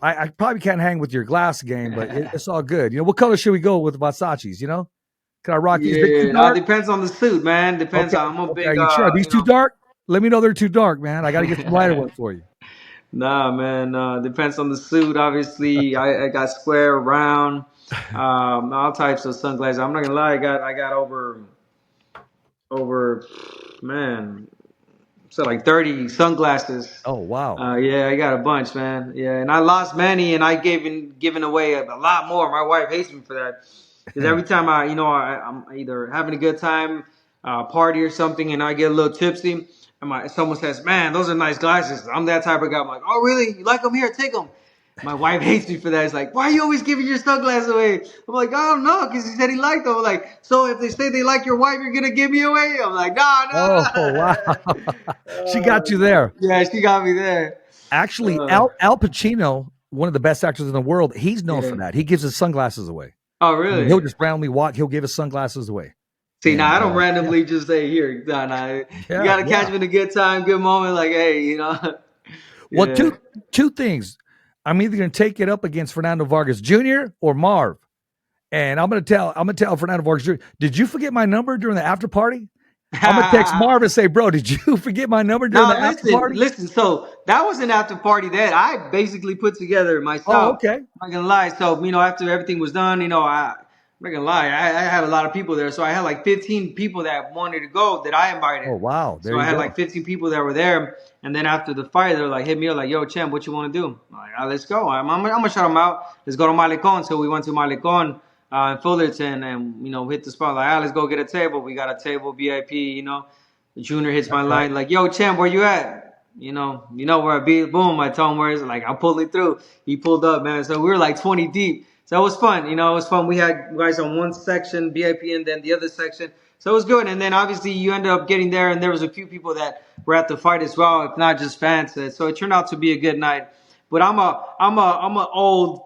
I probably can't hang with your glass game, but it's all good. What color should we go with Versace's? Can I rock these? They too Yeah, dark? depends on the suit, man. Depends. Okay. I'm a Okay. Are big, you sure? Are these too dark? Let me know they're too dark, man. I got to get some lighter ones for you. Nah, man. Depends on the suit. Obviously, I got square, round, all types of sunglasses. I'm not gonna lie. I got over, man. So like 30 sunglasses. Oh wow. Yeah, I got a bunch, man. Yeah, and I lost many, and I given away a lot more. My wife hates me for that because every time I'm either having a good time, party or something, and I get a little tipsy. And someone says, "Man, those are nice glasses." I'm that type of guy. I'm like, "Oh, really? You like them? Here, take them." My wife hates me for that. It's like, "Why are you always giving your sunglasses away?" I'm like, "I don't know, because he said he liked them." I'm like, "So if they say they like your wife, you're gonna give me away?" I'm like, "No, Oh, wow. She got you there. yeah, she got me there. Actually, Uh, Al Pacino, one of the best actors in the world, he's known for yeah. that. He gives his sunglasses away. Oh, I mean, he'll really? just randomly walk. He'll give his sunglasses away. See, now And I don't yeah, randomly just say, "Here, nah." You yeah, gotta catch yeah. me in a good time, good moment. Like, hey, Well, yeah. two things. I'm either going to take it up against Fernando Vargas Jr. or Marv, and I'm gonna tell Fernando Vargas Jr. Did you forget my number during the after party? I'm gonna text Marv and say, bro, did you forget my number during the Now after listen, party? listen. So that was an after party that I basically put together Oh, myself. okay. I'm not gonna lie. So after everything was done, I'm not gonna lie. I had a lot of people there. So I had like 15 people that wanted to go that I invited. Oh, wow. There So I you had go. like 15 people that were there. And then after the fight, they're like, hit me up like, "Yo, champ, what you want to do?" I'm like, let's go. I'm gonna shout them out. Let's go to Malecon. So we went to Malecon in Fullerton, and hit the spot. Like, let's go get a table. We got a table, VIP. Junior hits my That's right. line like, "Yo, champ, where you at?" Where I be. Boom, I told him where it's like I'm pulling through. He pulled up, man. So we were like 20 deep. So it was fun. It was fun. We had guys on one section, VIP, and then the other section. So it was good. And then obviously you ended up getting there, and there was a few people that were at the fight as well, if not just fans. So it turned out to be a good night. But I'm a old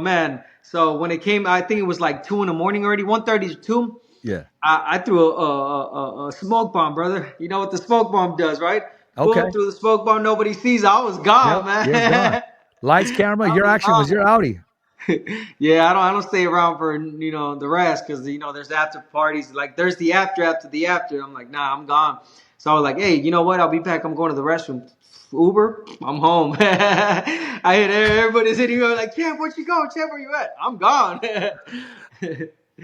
man. So when it came, I think it was like 2 in the morning already, 1:30 to 2. Yeah. I threw a smoke bomb, brother. You know what the smoke bomb does, right? Boom, Okay. threw the smoke bomb. Nobody sees. I was Yep. gone, You're gone. man. Lights, camera, I your was action was your gone. Audi. Yeah, I don't stay around for the rest, because there's after parties. Like there's the after the after. I'm like, nah, I'm gone. So I was like, hey, you know what? I'll be back. I'm going to the restroom. Uber, I'm home. I hit everybody's hitting me like, "Champ, where'd you go? Champ, where you at?" I'm gone.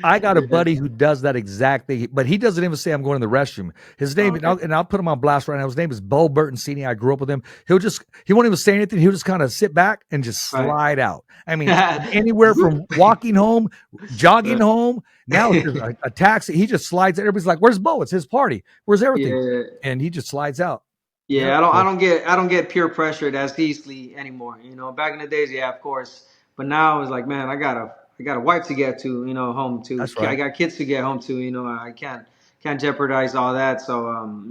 I got a Yeah. buddy who does that exact thing, but he doesn't even say I'm going to the restroom. His name, Okay. and I'll put him on blast right now. His name is Bo Burton Senior. I grew up with him. He won't even say anything. He'll just kind of sit back and just Right. slide out. I mean, anywhere from walking home, jogging home. Now it's just a taxi. He just slides. Everybody's like, "Where's Bo? It's his party. Where's everything?" Yeah. And he just slides out. Yep. Yeah, I don't get peer pressured as easily anymore. Back in the days, yeah, of course. But now it's like, man, I got a wife to get to, home to. That's I right. got kids to get home to. I can't jeopardize all that. So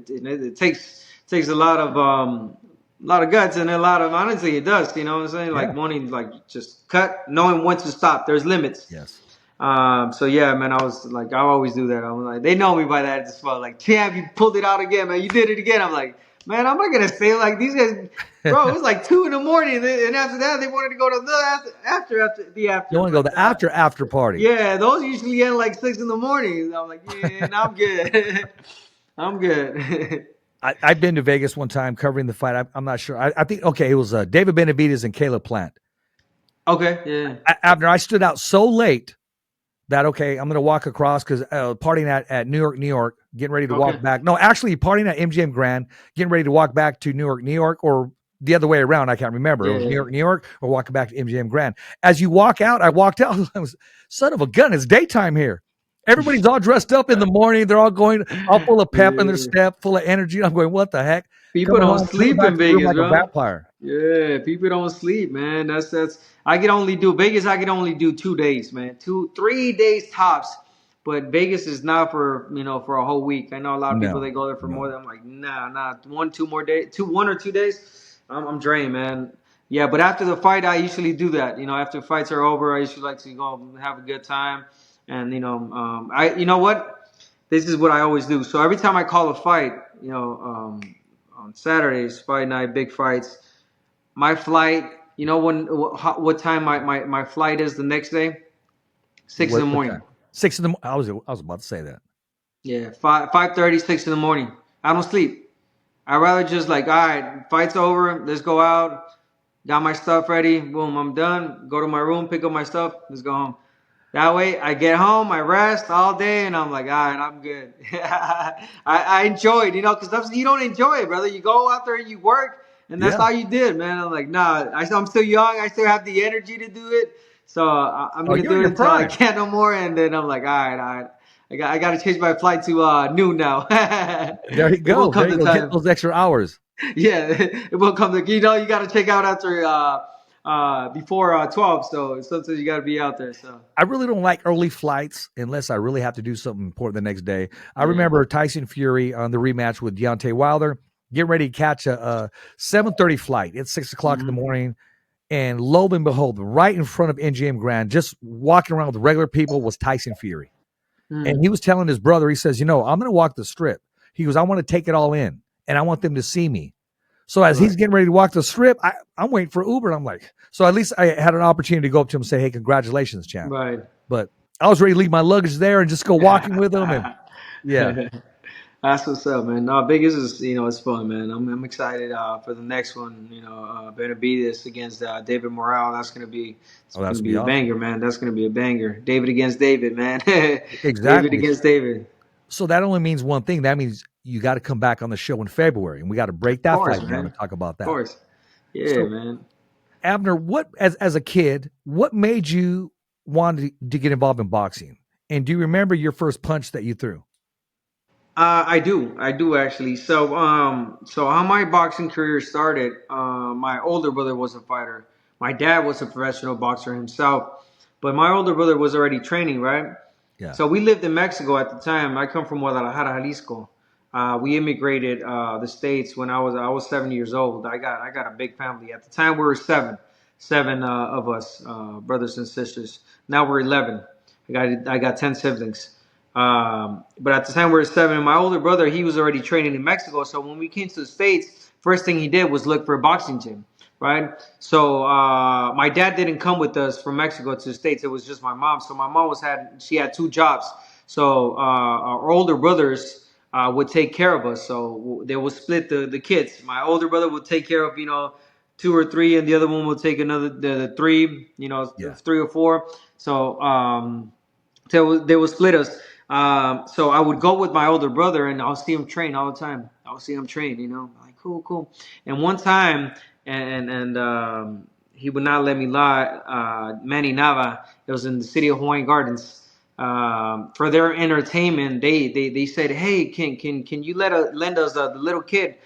it takes a lot of guts, and a lot of, honestly, it does. You know what I'm saying? Like Yeah. wanting, like, just cut, knowing when to stop. There's limits. Yes. So yeah, man, I was like, I always do that. I'm like, they know me by that as well. Like, "Champ, you pulled it out again, man. You did it again." I'm like, man, I'm not gonna say like these guys, bro. It was like 2 in the morning, and after that, they wanted to go to the after the after. You want I'm to go like, the after party? yeah, those usually end like 6 in the morning. I'm like, yeah, nah, I'm good. I'm good. I've been to Vegas one time covering the fight. I'm not sure. I think, okay, it was David Benavidez and Caleb Plant. Okay, yeah. Abner, I stood out so late that, okay, I'm going to walk across because partying at New York, getting ready to Okay. walk back. No, actually partying at MGM Grand, getting ready to walk back to New York, or the other way around. I can't remember. It was Yeah. New York, or walking back to MGM Grand. As you walk out, I walked out. I was, son of a gun, it's daytime here. Everybody's all dressed up in the morning. They're all going, all full of pep in their Yeah. step, full of energy. I'm going, what the heck? People Coming don't home, coming sleep back in to the room Vegas, like a bro. vampire. Yeah, people don't sleep, man. That's I can only do Vegas. I can only do 2 days, man. 3 days tops. But Vegas is not for a whole week. I know a lot of people, No, they go there for more no. than. I'm like, nah. 1 or 2 more days, 1 or 2 days. I'm drained, man. Yeah, but after the fight, I usually do that. After fights are over, I usually like to go and have a good time. And you know what? This is what I always do. So every time I call a fight, on Saturdays, fight night, big fights, my flight, what time my flight is the next day? 6 in the What morning. time? 6 in the morning. I was about to say that. Yeah, 5:30, 6 in the morning. I don't sleep. I'd rather just, like, all right, fight's over, let's go out. Got my stuff ready. Boom, I'm done. Go to my room, pick up my stuff. Let's go home. That way, I get home, I rest all day, and I'm like, all right, I'm good. I enjoyed, because you don't enjoy it, brother. You go out there and you work, and that's Yeah. all you did, man. I'm like, nah, I'm still young. I still have the energy to do it. So I'm Oh, going to you're in do it your until I prime. can't no more. And then I'm like, all right. I got to change my flight to noon now. There you It go. won't There come you to go. Get time. those extra hours. Yeah, it won't come to. You know, you got to check out after before 12. So sometimes you got to be out there. So I really don't like early flights unless I really have to do something important the next day. I yeah. remember Tyson Fury on the rematch with Deontay Wilder, getting ready to catch a 7:30 flight. It's 6 o'clock in the Hmm. morning. And lo and behold, right in front of NGM Grand, just walking around with regular people, was Tyson Fury. And he was telling his brother, he says, I'm going to walk the strip. He goes, I want to take it all in and I want them to see me. So as Right. he's getting ready to walk the strip, I'm waiting for Uber. And I'm like, so at least I had an opportunity to go up to him and say, hey, congratulations, champ. Right. But I was ready to leave my luggage there and just go walking with him. And yeah, That's what's up, man. No, Vegas is, it's fun, man. I'm excited for the next one. Benavidez against David Morale. It's oh, that's gonna be be a awesome. banger, man. That's gonna be a banger. David against David, man. David Exactly. against David. So that only means one thing. That means you got to come back on the show in February and we got to break Of that course, fight down man. and talk about Of that. course. Yeah, So man. Abner, what as a kid, what made you want to get involved in boxing? And do you remember your first punch that you threw? I do actually. So how my boxing career started. My older brother was a fighter. My dad was a professional boxer himself, but my older brother was already training, right? Yeah. So we lived in Mexico at the time. I come from Guadalajara, Jalisco. We immigrated the states when I was 7 years old. I got a big family at the time. We were seven of us, brothers and sisters. Now we're 11. I got 10 siblings. But at the time we were seven, and my older brother, he was already training in Mexico. So when we came to the States, first thing he did was look for a boxing gym, right? So my dad didn't come with us from Mexico to the States. It was just my mom. So my mom she had two jobs. So our older brothers would take care of us. So they would split the kids. My older brother would take care of, two or three, and the other one would take another the three, Yeah. three or four. So they would split us. So I would go with my older brother, and I'll see him train all the time. I'll see him train, like cool, cool. And one time, and he would not let me lie. Manny Nava, it was in the city of Hawaiian Gardens. For their entertainment, they said, "Hey, can you lend us the little kid?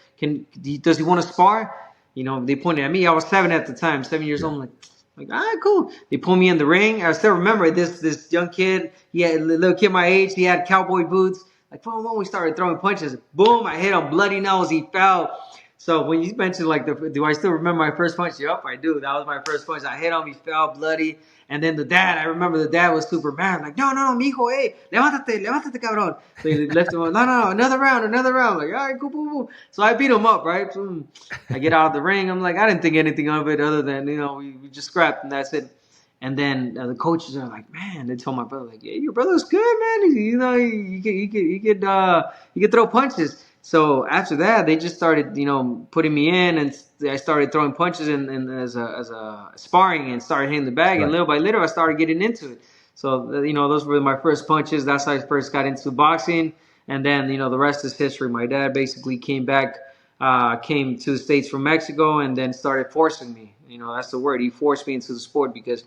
Does he want to spar?" They pointed at me. I was 7 at the time, 7 years Yeah. old. Like, all right, cool. They pulled me in the ring. I still remember this young kid. He had a little kid my age. He had cowboy boots. Like, boom, we started throwing punches. Boom, I hit him, bloody nose. He fell. So when you mentioned do I still remember my first punch? Yep, I do. That was my first punch. I hit him. He fell bloody. And then I remember the dad was super mad. Like, no, mijo, hey, levántate, cabrón. So he left him. No, another round. Like, all right, cool, cool, cool. So I beat him up, right? I get out of the ring. I'm like, I didn't think anything of it other than, we just scrapped and that's it. And then the coaches are like, man, they told my brother, like, yeah, your brother's good, man. He could throw punches. So after that, they just started, putting me in, and I started throwing punches and as a sparring, and started hitting the bag. And Right. little by little, I started getting into it. So those were my first punches. That's how I first got into boxing. And then the rest is history. My dad basically came to the States from Mexico, and then started forcing me. That's the word. He forced me into the sport because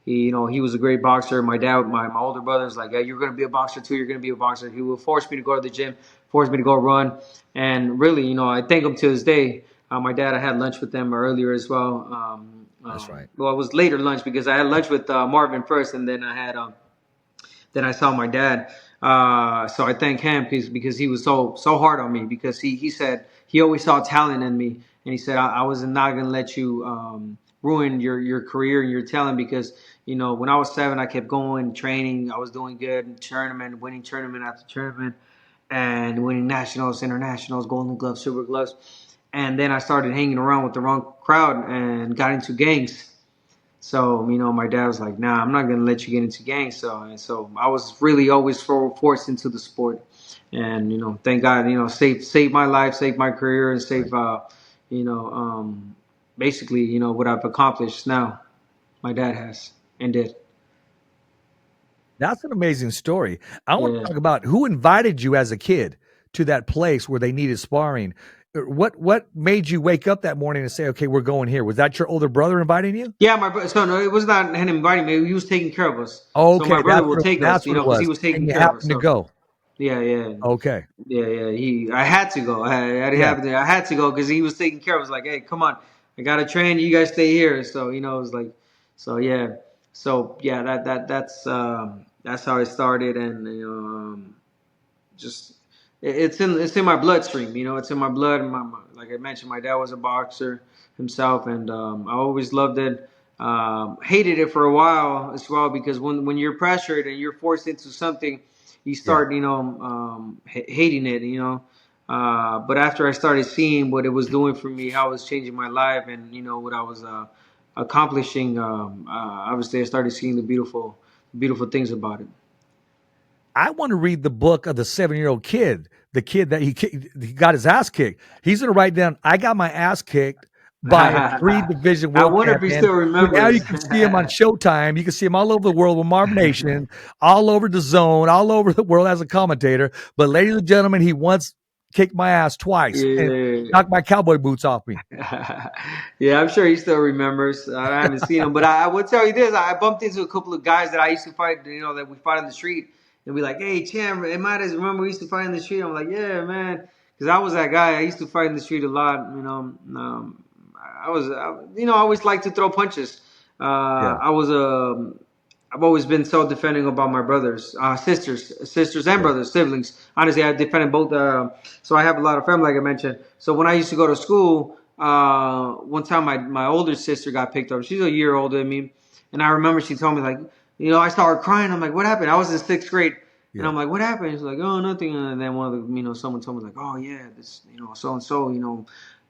he was a great boxer. My dad, my older brother was like, "Yeah, you're gonna be a boxer too. You're gonna be a boxer." He would force me to go to the gym, force me to go run, and really, I thank him to this day. My dad, I had lunch with them earlier as well. That's right. Well, it was later lunch because I had lunch with Marvin first, and then I saw my dad. So I thank him because he was so hard on me, because he said he always saw talent in me, and he said I was not gonna let you ruin your career and your talent, because when I was 7, I kept going training. I was doing good in tournament, winning tournament after tournament, and winning nationals, internationals, Golden Gloves, Silver Gloves, and then I started hanging around with the wrong crowd and got into gangs. So, my dad was like, "Nah, I'm not gonna let you get into gangs." So I was really always forced into the sport, and thank God, saved my life, saved my career, and saved, Right. you know, um, basically, what I've accomplished now. My dad has and did. That's an amazing story. I want to Yeah. talk about who invited you as a kid to that place where they needed sparring. what made you wake up that morning and say, okay, we're going here? Was that your older brother inviting you? Yeah, my brother. So no, it was not him inviting me. He was taking care of us. So Okay, my brother will take us, that's what it because he was. was And taking you care of us. happened to So go. yeah, yeah. Okay. Yeah, yeah. I had to go. I didn't Yeah. have to. I had to go because he was taking care of us. Like, hey, come on, I gotta train. You guys stay here. So it was like, so yeah, that's how it started, and just it's in my bloodstream. It's in my blood. Like I mentioned, my dad was a boxer himself, and I always loved it. Hated it for a while as well, because when you're pressured and you're forced into something, you Yeah. start hating it. But after I started seeing what it was doing for me, how it was changing my life, and what I was accomplishing, obviously I started seeing the beautiful things about it. I want to read the book of the 7-year-old kid, the kid that he got his ass kicked. He's going to write down, I got my ass kicked by a 3 division I world wonder if he champion, still who now remembers. you can see him on Showtime. You can see him all over the world with Marv Nation, all over the zone, all over the world as a commentator. But ladies and gentlemen, he once kicked my ass twice and Yeah. knocked my cowboy boots off me. Yeah, I'm sure he still remembers. I haven't seen him, but I will tell you this: I bumped into a couple of guys that I used to fight. That we fought in the street, and be like, "Hey, Cham, remember we used to fight in the street?" I'm like, "Yeah, man," because I was that guy. I used to fight in the street a lot. I always liked to throw punches. Yeah. I've always been self-defending about my brothers, sisters and Yeah. brothers, siblings. Honestly, I defended both. So I have a lot of family, like I mentioned. So when I used to go to school, one time my older sister got picked up. She's a year older than me, and I remember she told me, like, I started crying. I'm like, what happened? I was in sixth grade, and Yeah. I'm like, what happened? She's like, oh, nothing. And then one of the, someone told me, like, oh yeah, this, so and so,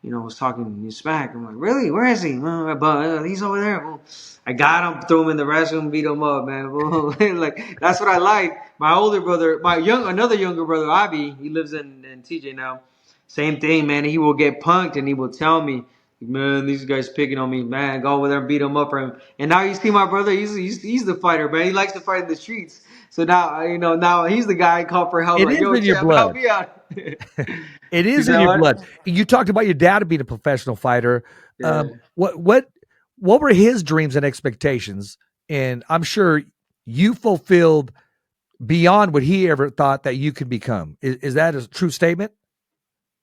was talking smack. I'm like, really? Where is he? But he's over there. Well, I got him, threw him in the restroom, beat him up, man. Like, that's what I like. My older brother, another younger brother, Avi, he lives in TJ now. Same thing, man. He will get punked, and he will tell me, man, these guys picking on me, man. Go over there and beat him up for him. And now you see my brother, he's the fighter, man. He likes to fight in the streets. So now, now he's the guy I call for help. It Like, is yo, in your champ, help blood. me out. It You is in know your what? blood. You talked about your dad being a professional fighter. Yeah. What were his dreams and expectations? And I'm sure you fulfilled beyond what he ever thought that you could become. Is that a true statement?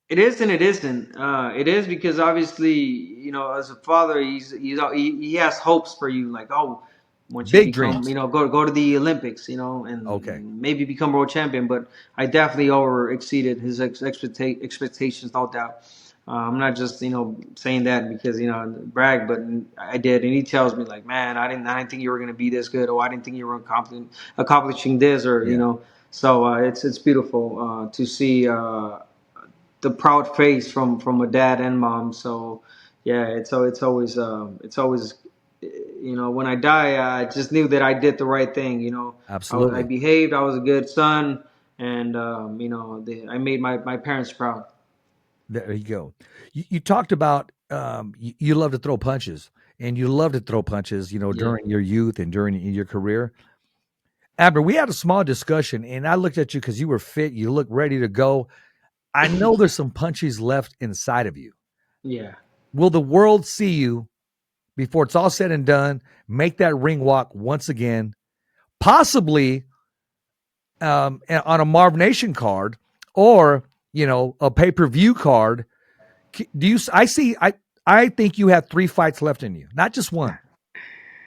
It is and it isn't. It is because obviously, as a father, he has hopes for you. Like, oh, once you Big become, dreams. go to the Olympics, Okay. and maybe become world champion. But I definitely over exceeded his expectations, no doubt. I'm not just saying that because brag, but I did. And he tells me like, man, I didn't think you were gonna be this good, or I didn't think you were accomplishing this, or Yeah. So it's beautiful to see. The proud face from a dad and mom. So yeah, it's always when I die, I just knew that I did the right thing. I Absolutely. behaved. I was a good son, and I made my parents proud. There you go. You talked about you love to throw punches, and you love to throw punches, Yeah, during your youth and during your career. Abner, we had a small discussion, and I looked at you because you were fit. You look ready to go. I know there's some punches left inside of you. yeah, Will the world see you before it's all said and done? Make that ring walk once again, possibly on a Marv Nation card or a pay per view card. Do you? I see. I think you have 3 fights left in you, not just one.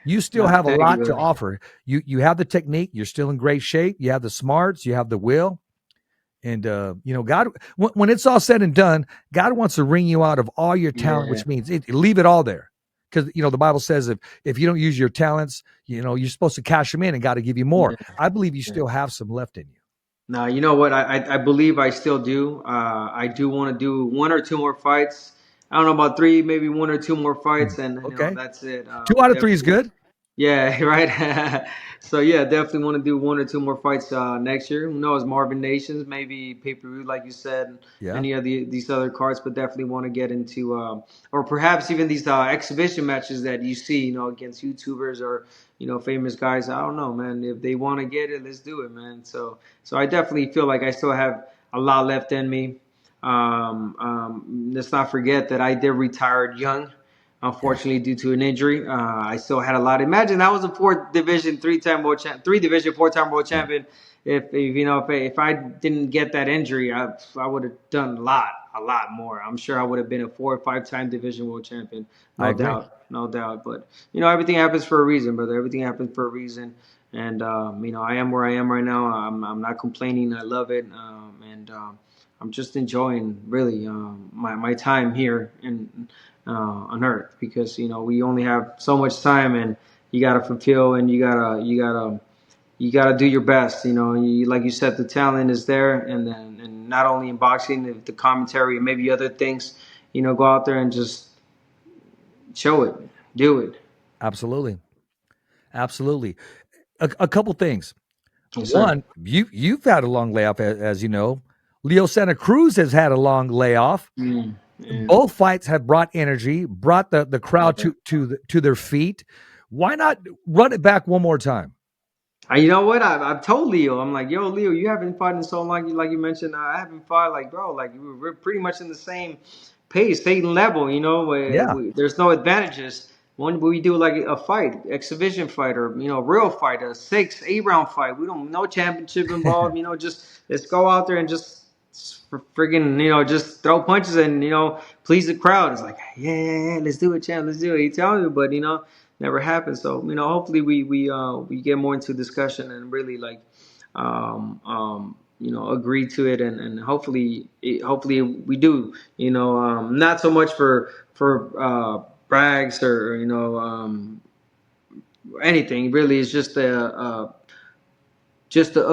You still no, have a thank you, lot to brother. offer. You have the technique. You're still in great shape. You have the smarts. You have the will. And God, when it's all said and done, God wants to wring you out of all your talent, Yeah, which means leave it all there. Because the Bible says if you don't use your talents, you're supposed to cash them in, and God to give you more. yeah, I believe you yeah. still have some left in you. Now, you know what? I believe I still do. I do want to do one or two more fights. I don't know about three, maybe one or two more fights, and Okay, that's it. 2 out of 3 is Definitely. good. Yeah, right. So yeah, definitely want to do one or two more fights next year. Who knows? Marvin Nations, maybe pay per view, like you said, Yeah, any of these other cards, but definitely want to get into, or perhaps even these exhibition matches that you see, against YouTubers or famous guys. I don't know, man. If they want to get it, let's do it, man. So I definitely feel like I still have a lot left in me. Let's not forget that I did retire young, unfortunately due to an injury. I still had a lot. Imagine I was a fourth division, three division, four-time world Yeah. champion. If you know if I didn't get that injury, I would have done a lot more. I'm sure I would have been a 4 or 5-time division world champion, I no agree. doubt, no doubt. But everything happens for a reason, brother. Everything happens for a reason. And I am where I am right now. I'm not complaining. I love it, and I'm just enjoying really my time here on Earth, because we only have so much time, and you gotta fulfill, and you gotta do your best. Like you said, the talent is there, and not only in boxing, the commentary, and maybe other things. Go out there and just show it, do it. Absolutely. Absolutely. A couple things. Yes, sir. One, you've had a long layoff, as you know. Leo Santa Cruz has had a long layoff. Yeah. Both fights have brought energy, brought the crowd to their feet. Why not run it back one more time? You know what? I've told Leo. I'm like, yo, Leo, you haven't fought in so long. Like you mentioned, I haven't fought. Like, bro, like we're pretty much in the same pace, same level. Where Yeah. there's no advantages. When we do like a fight, exhibition fight, or real fight, a 6, 8 round fight, we don't no championship involved. Just let's go out there and just friggin' just throw punches and please the crowd. It's like, yeah, let's do it, champ, let's do it. He tells me, but never happened. So hopefully we get more into discussion and really like agree to it, and hopefully we do. Not so much for brags or anything. Really, it's just a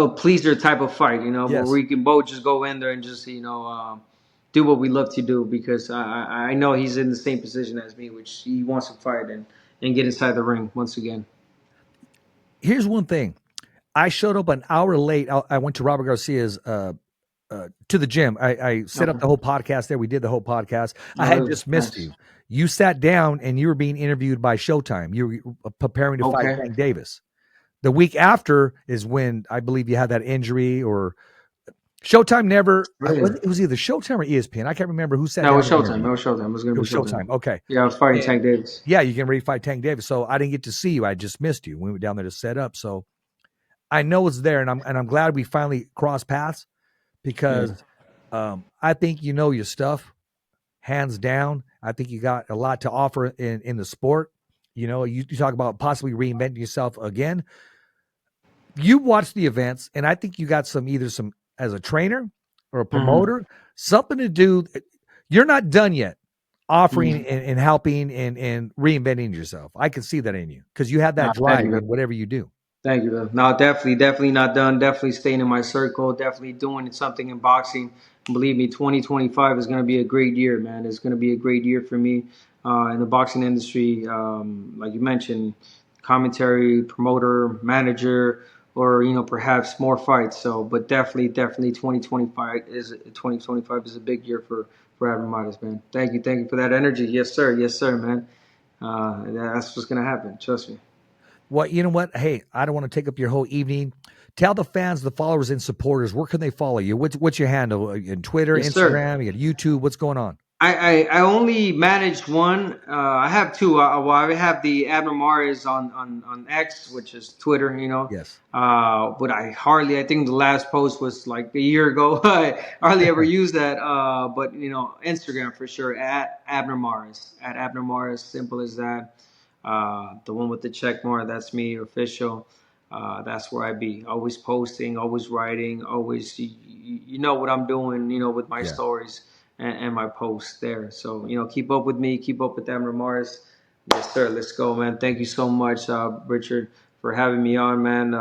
pleaser type of fight. Where Yes. we can both just go in there and just do what we love to do, because I know he's in the same position as me, which he wants to fight and get inside the ring once again. Here's one thing. I showed up an hour late. I went to Robert Garcia's to the gym. I set up Okay. the whole podcast there. We did the whole podcast. I Oh, had really? just missed Nice. you. You sat down and you were being interviewed by Showtime. You were preparing to fight Okay. Tank Davis. The week after is when I believe you had that injury, or Showtime never. Really? It was either Showtime or ESPN. I can't remember who sat No, it down was and Showtime. interviewed. It was Showtime. It was gonna It be was Showtime. Showtime. Okay. Yeah, I was fighting And Tank Davis. yeah, you can ready to fight Tank Davis. So I didn't get to see you. I just missed you. We went down there to set up. So I know it's there, and I'm glad we finally crossed paths, because I think you know your stuff, hands down. I think you got a lot to offer in the sport. You talk about possibly reinventing yourself again. You watch the events, and I think you got some as a trainer or a Mm-hmm. promoter, something to do. You're not done yet offering Mm-hmm. and helping and reinventing yourself. I can see that in you because you have No, that thank drive you. in whatever you do. Thank you, man. No, definitely not done. Definitely staying in my circle. Definitely doing something in boxing. Believe me, 2025 is going to be a great year, man. It's going to be a great year for me in the boxing industry. Like you mentioned, commentary, promoter, manager, or perhaps more fights. So, but definitely, 2025 is a big year for ABNER MARES, man. Thank you for that energy. Yes, sir, man. That's what's going to happen. Trust me. Well, you know what? Hey, I don't want to take up your whole evening. Tell the fans, the followers, and supporters, where can they follow you? What's your handle? In Twitter, Yes, sir. Instagram, you got YouTube. What's going on? I only managed one. I have two. Well, I have the ABNER MARES on X, which is Twitter, Yes. But I think the last post was like a year ago. I hardly ever use that. But Instagram for sure, at ABNER MARES, simple as that. The one with the check mark, that's me, official. That's where I be. Always posting, always writing, always. You know what I'm doing. With my Yeah. stories and my posts there. So keep up with me, keep up with ABNER MARES. Yes, sir. Let's go, man. Thank you so much, Richard, for having me on, man.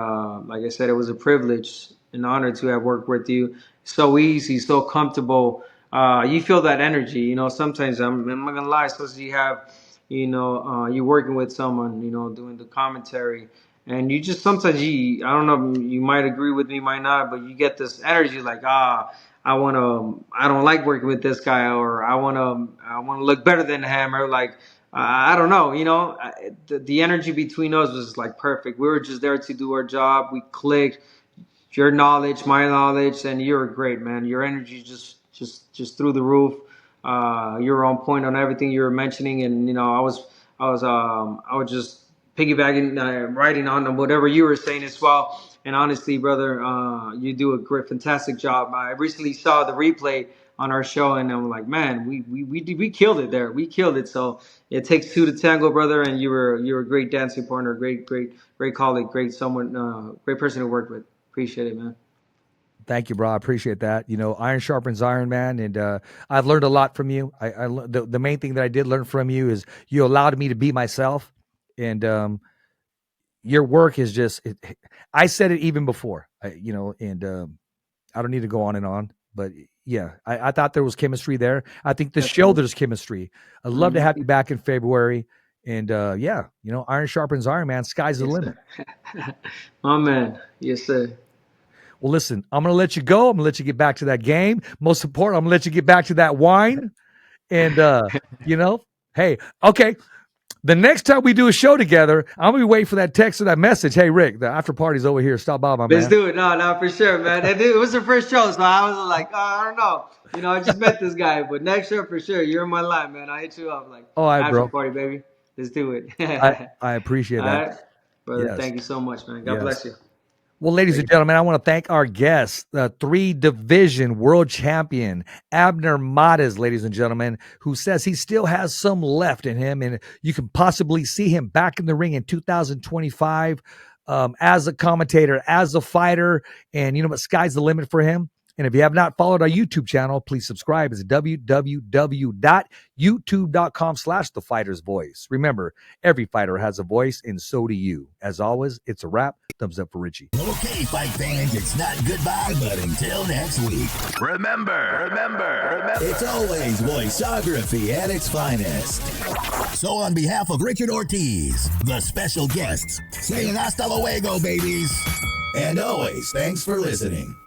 Like I said, it was a privilege, an honor to have worked with you. So easy, so comfortable. You feel that energy. Sometimes I'm not gonna lie. Sometimes you have, you're working with someone, doing the commentary, and you just sometimes I don't know, you might agree with me, might not, but you get this energy like I don't like working with this guy, or I want to look better than him, or like I don't know, the energy between us was like perfect. We were just there to do our job. We clicked. Your knowledge, my knowledge, and you're great, man. Your energy just through the roof. You were on point on everything you were mentioning, and I was just piggybacking, writing on whatever you were saying as well. And honestly, brother, you do a fantastic job. I recently saw the replay on our show, and I'm like, man, we killed it there. We killed it. So it takes two to tango, brother. And you're a great dancing partner, great colleague, great person to work with. Appreciate it, man. Thank you, bro. I appreciate that. Iron sharpens iron, man, and I've learned a lot from you. The main thing that I did learn from you is you allowed me to be myself, and your work is just. I said it even before, and I don't need to go on and on, but yeah, I thought there was chemistry there. I think the show there's chemistry. I'd love to have you back in February, and iron sharpens iron, man. Sky's the limit. My man, yes sir. Well, listen, I'm going to let you go. I'm going to let you get back to that game. Most important, I'm going to let you get back to that wine. And, hey, okay. The next time we do a show together, I'm going to be waiting for that text or that message. Hey, Rick, the after party's over here. Stop by, my man. Let's do it. No, for sure, man. It was the first show, so I was like, I don't know. I just met this guy. But next show, for sure, you're in my line, man. I hit you up. Like, all right, after bro. party, baby. Let's do it. I appreciate that. All right, brother. Yes. Thank you so much, man. God bless you. Well, ladies and gentlemen, I want to thank our guest, the 3-division world champion, ABNER MARES, ladies and gentlemen, who says he still has some left in him, and you can possibly see him back in the ring in 2025 as a commentator, as a fighter, and you know what? Sky's the limit for him. And if you have not followed our YouTube channel, please subscribe. It's www.youtube.com/thefightersvoice. Remember, every fighter has a voice, and so do you. As always, it's a wrap. Thumbs up for Richie. Okay, fight fans, it's not goodbye, but until next week. Remember, it's always voiceography at its finest. So on behalf of Richard Ortiz, the special guests, saying hasta luego, babies. And always, thanks for listening.